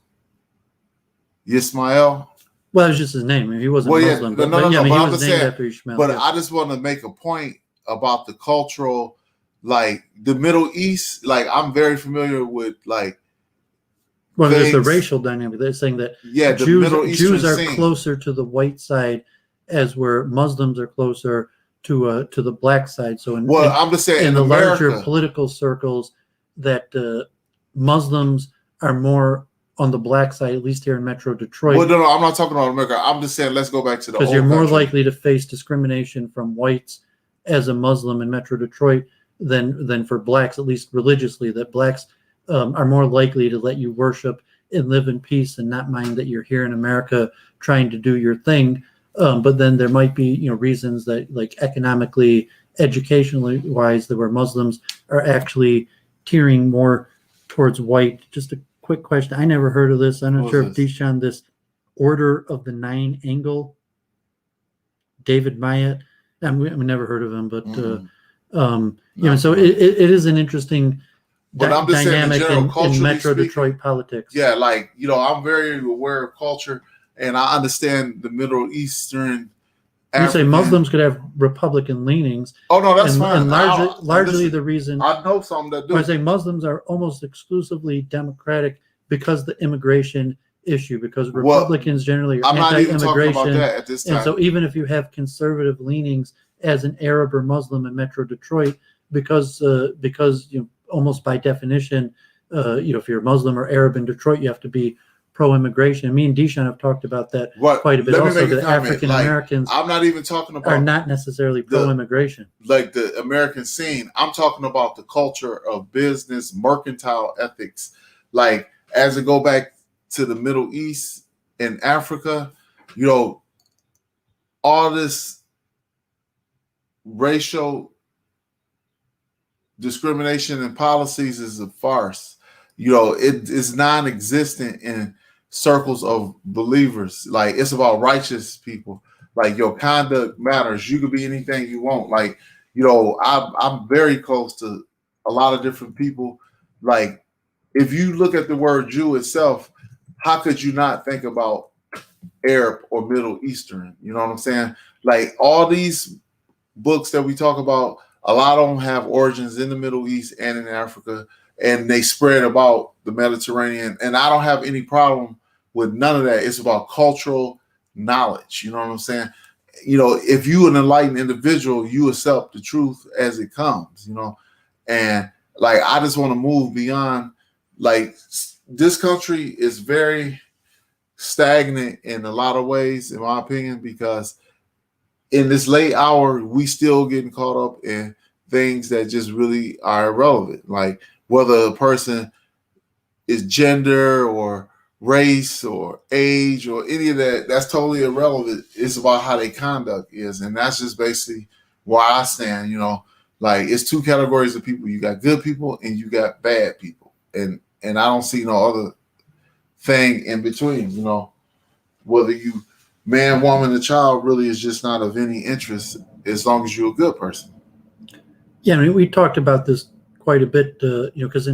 Yismael? Well, it was just his name. He wasn't Muslim. But he I'm was just named saying, after Ishmael. But I just want to make a point about the cultural, like the Middle East. Like, I'm very familiar with, like, well, there's the racial dynamic. They're saying that Jews are closer to the white side, as where Muslims are closer to the black side. So I'm just saying, in the larger political circles, that Muslims are more on the black side, at least here in Metro Detroit. Well, no, I'm not talking about America. I'm just saying, let's go back to the because you're more likely to face discrimination from whites as a Muslim in Metro Detroit than for blacks, at least religiously. That blacks are more likely to let you worship and live in peace and not mind that you're here in America trying to do your thing. But then there might be, reasons that, like, economically, educationally wise, that where Muslims are actually tearing more towards white. Just a quick question. I never heard of this. I'm not sure if DeShean, this Order of the Nine Angle, David Myatt. I've never heard of him, but so it is an interesting dynamic in Metro Detroit politics. Yeah, like, I'm very aware of culture, and I understand the Middle Eastern. You say Muslims could have Republican leanings. Oh no, that's fine. And largely the reason I know some that do. I say Muslims are almost exclusively Democratic because the immigration issue. Because Republicans generally are anti-immigration. I'm not even talking about that at this time. And so even if you have conservative leanings as an Arab or Muslim in Metro Detroit, because almost by definition if you're Muslim or Arab in Detroit, you have to be pro-immigration. And me and DeShean have talked about that quite a bit. Let me also, make a that comment. African Americans I'm not even talking about are not necessarily pro-immigration. Like the American scene. I'm talking about the culture of business, mercantile ethics. Like as it go back to the Middle East and Africa, all this racial discrimination and policies is a farce. It is non-existent in circles of believers. Like it's about righteous people. Like your conduct matters. You could be anything you want. Like, I'm very close to a lot of different people. Like if you look at the word Jew itself, how could you not think about Arab or Middle Eastern? You know what I'm saying? Like all these books that we talk about, a lot of them have origins in the Middle East and in Africa, and they spread about the Mediterranean. And I don't have any problem with none of that. It's about cultural knowledge. You know what I'm saying? If you an enlightened individual, you accept the truth as it comes, and like, I just want to move beyond, like, this country is very stagnant in a lot of ways, in my opinion, because in this late hour, we still getting caught up in things that just really are irrelevant. Like whether a person is gender or race or age or any of that, that's totally irrelevant. It's about how their conduct is. And that's just basically where I stand, like it's two categories of people. You got good people and you got bad people. And I don't see no other thing in between, whether you man, woman, or child really is just not of any interest as long as you're a good person. Yeah, I mean, we talked about this quite a bit, because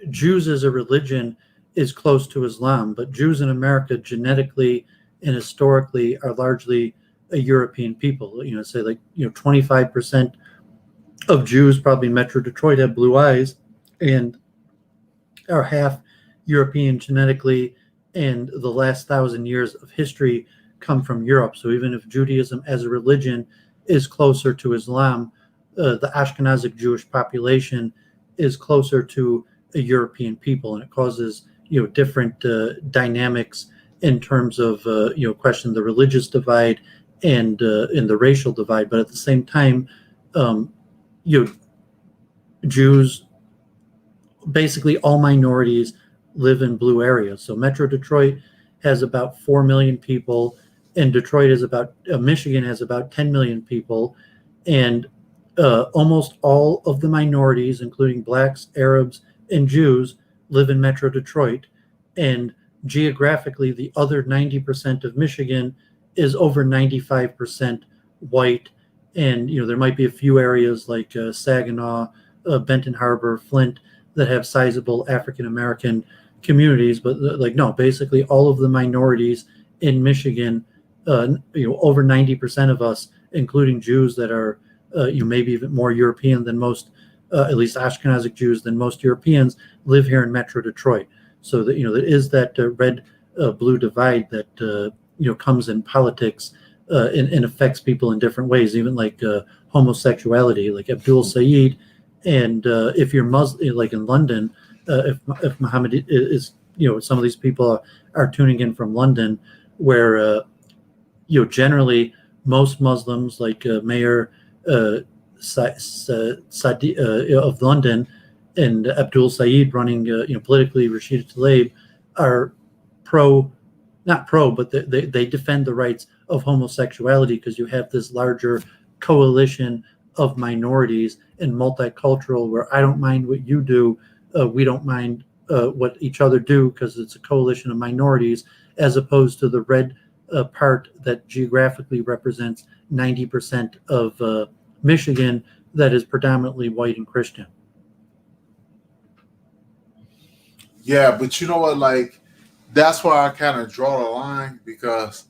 Jews as a religion is close to Islam, but Jews in America genetically and historically are largely a European people. Say 25% of Jews, probably in Metro Detroit, have blue eyes and are half European genetically, and the last 1,000 years of history come from Europe. So even if Judaism as a religion is closer to Islam, the Ashkenazic Jewish population is closer to a European people, and it causes different dynamics in terms of question the religious divide and in the racial divide. But at the same time, Jews, basically all minorities, live in blue areas. So Metro Detroit has about 4 million people, and Michigan has about 10 million people, and almost all of the minorities, including blacks, Arabs, and Jews, live in Metro Detroit. And geographically, the other 90% of Michigan is over 95% white. And there might be a few areas like Saginaw, Benton Harbor, Flint, that have sizable African American communities, but no, basically all of the minorities in Michigan, over 90% of us, including Jews that are maybe even more European than most, at least Ashkenazic Jews than most Europeans, live here in Metro Detroit. So that there is that red blue divide that comes in politics and affects people in different ways, even like homosexuality, like Abdul Saeed. And if you're Muslim, like in London, if Muhammad is, some of these people are tuning in from London, where generally most Muslims, like Mayor Sadi of London and Abdul Saeed running, politically, Rashida Tlaib, are not pro, but they defend the rights of homosexuality, because you have this larger coalition of minorities and multicultural, where I don't mind what you do, we don't mind what each other do, because it's a coalition of minorities, as opposed to the red part that geographically represents 90% of Michigan, that is predominantly white and Christian. Yeah, but you know what? Like, that's why I kind of draw the line, because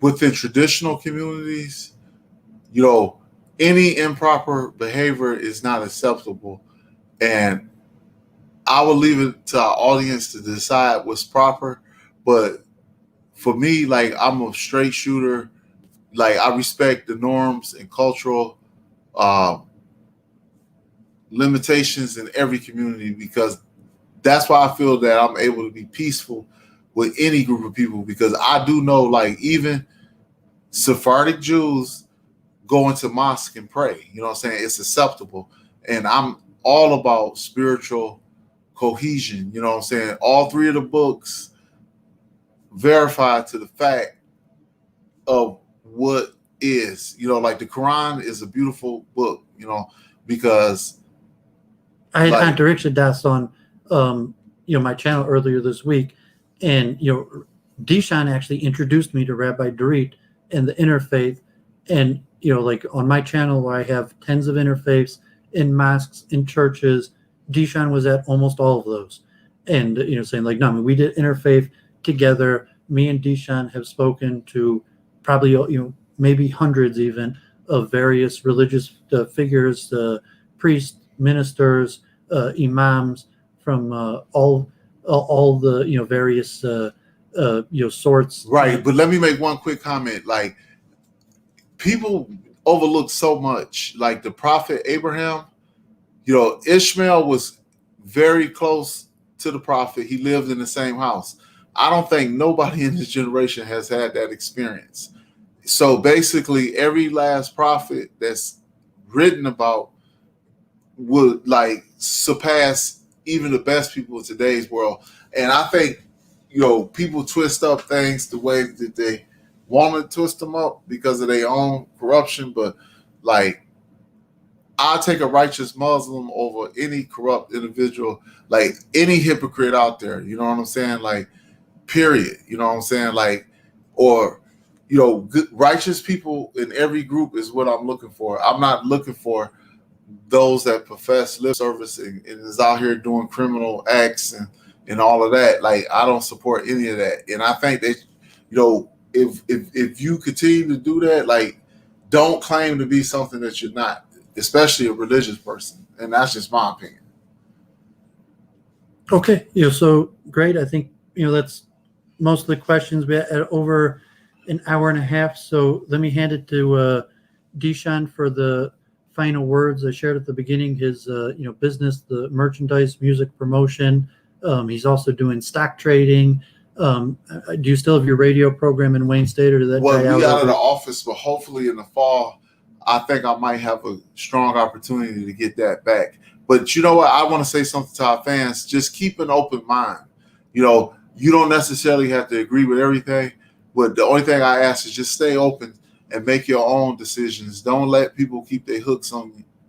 within traditional communities, any improper behavior is not acceptable. And I will leave it to our audience to decide what's proper. But for me, like, I'm a straight shooter. Like, I respect the norms and cultural limitations in every community, because that's why I feel that I'm able to be peaceful with any group of people, because I do know, like, even Sephardic Jews go into mosque and pray. You know what I'm saying? It's acceptable. And I'm all about spiritual cohesion. You know what I'm saying? All three of the books verify to the fact of what is. You know, like the Quran is a beautiful book, you know, because I had like, Antariksha Das on, my channel earlier this week, and DeShean actually introduced me to Rabbi Dorit and the interfaith, and like on my channel where I have tens of interfaiths in mosques, in churches, DeShean was at almost all of those, and saying like, no, I mean, we did interfaith together. Me and DeShean have spoken to probably maybe hundreds even of various religious figures, priests, ministers, imams from all the various sorts. right. But let me make one quick comment. Like, people overlook so much. Like the prophet Abraham, Ishmael was very close to the prophet. He lived in the same house. I don't think nobody in this generation has had that experience. So basically, every last prophet that's written about would like surpass even the best people in today's world. And I think, people twist up things the way that they want to twist them up because of their own corruption. But like, I'll take a righteous Muslim over any corrupt individual, like any hypocrite out there. You know what I'm saying? Like, period. You know what I'm saying? Like, or, good, righteous people in every group is what I'm looking for. I'm not looking for those that profess lip service and is out here doing criminal acts and all of that. Like, I don't support any of that. And I think that, if you continue to do that, like, don't claim to be something that you're not, especially a religious person. And that's just my opinion. Okay, so great. I think that's most of the questions. We had over an hour and a half, so let me hand it to DeShean for the final words. I shared at the beginning his business, the merchandise, music promotion. He's also doing stock trading. Do you still have your radio program in Wayne State, or did that die out? We out of the office, but hopefully in the fall, I think I might have a strong opportunity to get that back. But you know what? I want to say something to our fans. Just keep an open mind. You don't necessarily have to agree with everything, but the only thing I ask is just stay open and make your own decisions. Don't let people keep their hooks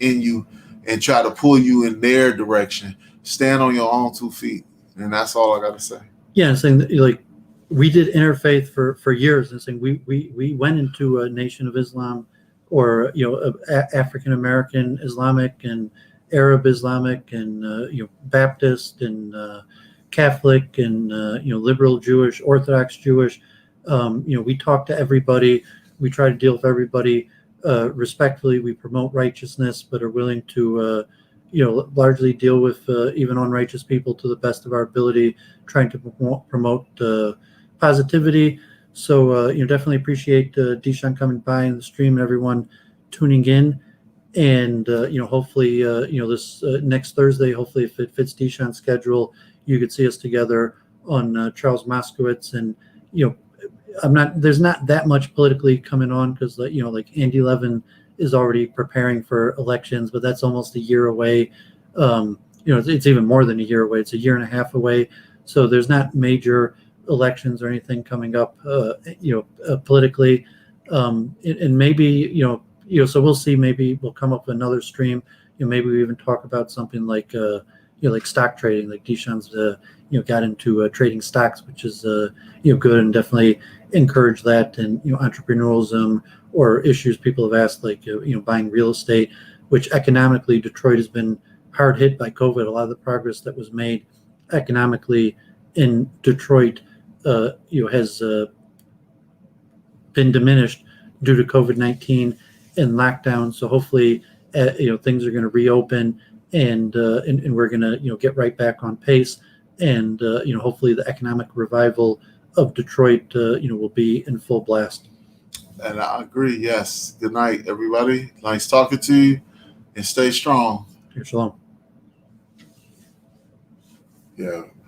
in you and try to pull you in their direction. Stand on your own 2 feet. And that's all I got to say. Yeah, and saying that, like, we did interfaith for years, and saying we went into a Nation of Islam, or African American Islamic and Arab Islamic and Baptist and Catholic and liberal Jewish, Orthodox Jewish. We talk to everybody. We try to deal with everybody respectfully. We promote righteousness, but are willing to largely deal with even unrighteous people to the best of our ability, trying to promote positivity. So definitely appreciate DeShean coming by in the stream and everyone tuning in. And hopefully this next Thursday, hopefully if it fits DeShean's schedule, you could see us together on Charles Moskowitz. And there's not that much politically coming on, because like Andy Levin is already preparing for elections, but that's almost a year away. It's even more than a year away. It's a year and a half away. So there's not major elections or anything coming up, politically. And maybe, so we'll see, maybe we'll come up with another stream. Maybe we even talk about something like, like stock trading, like DeShean's, got into trading stocks, which is, good, and definitely encourage that. And, entrepreneurialism, or issues people have asked, like, buying real estate, which economically Detroit has been hard hit by COVID. A lot of the progress that was made economically in Detroit, has been diminished due to COVID-19 and lockdown. So hopefully, things are going to reopen, and we're going to get right back on pace, and hopefully the economic revival of Detroit will be in full blast. And I agree. Yes. Good night, everybody. Nice talking to you, and stay strong. Shalom. Yeah.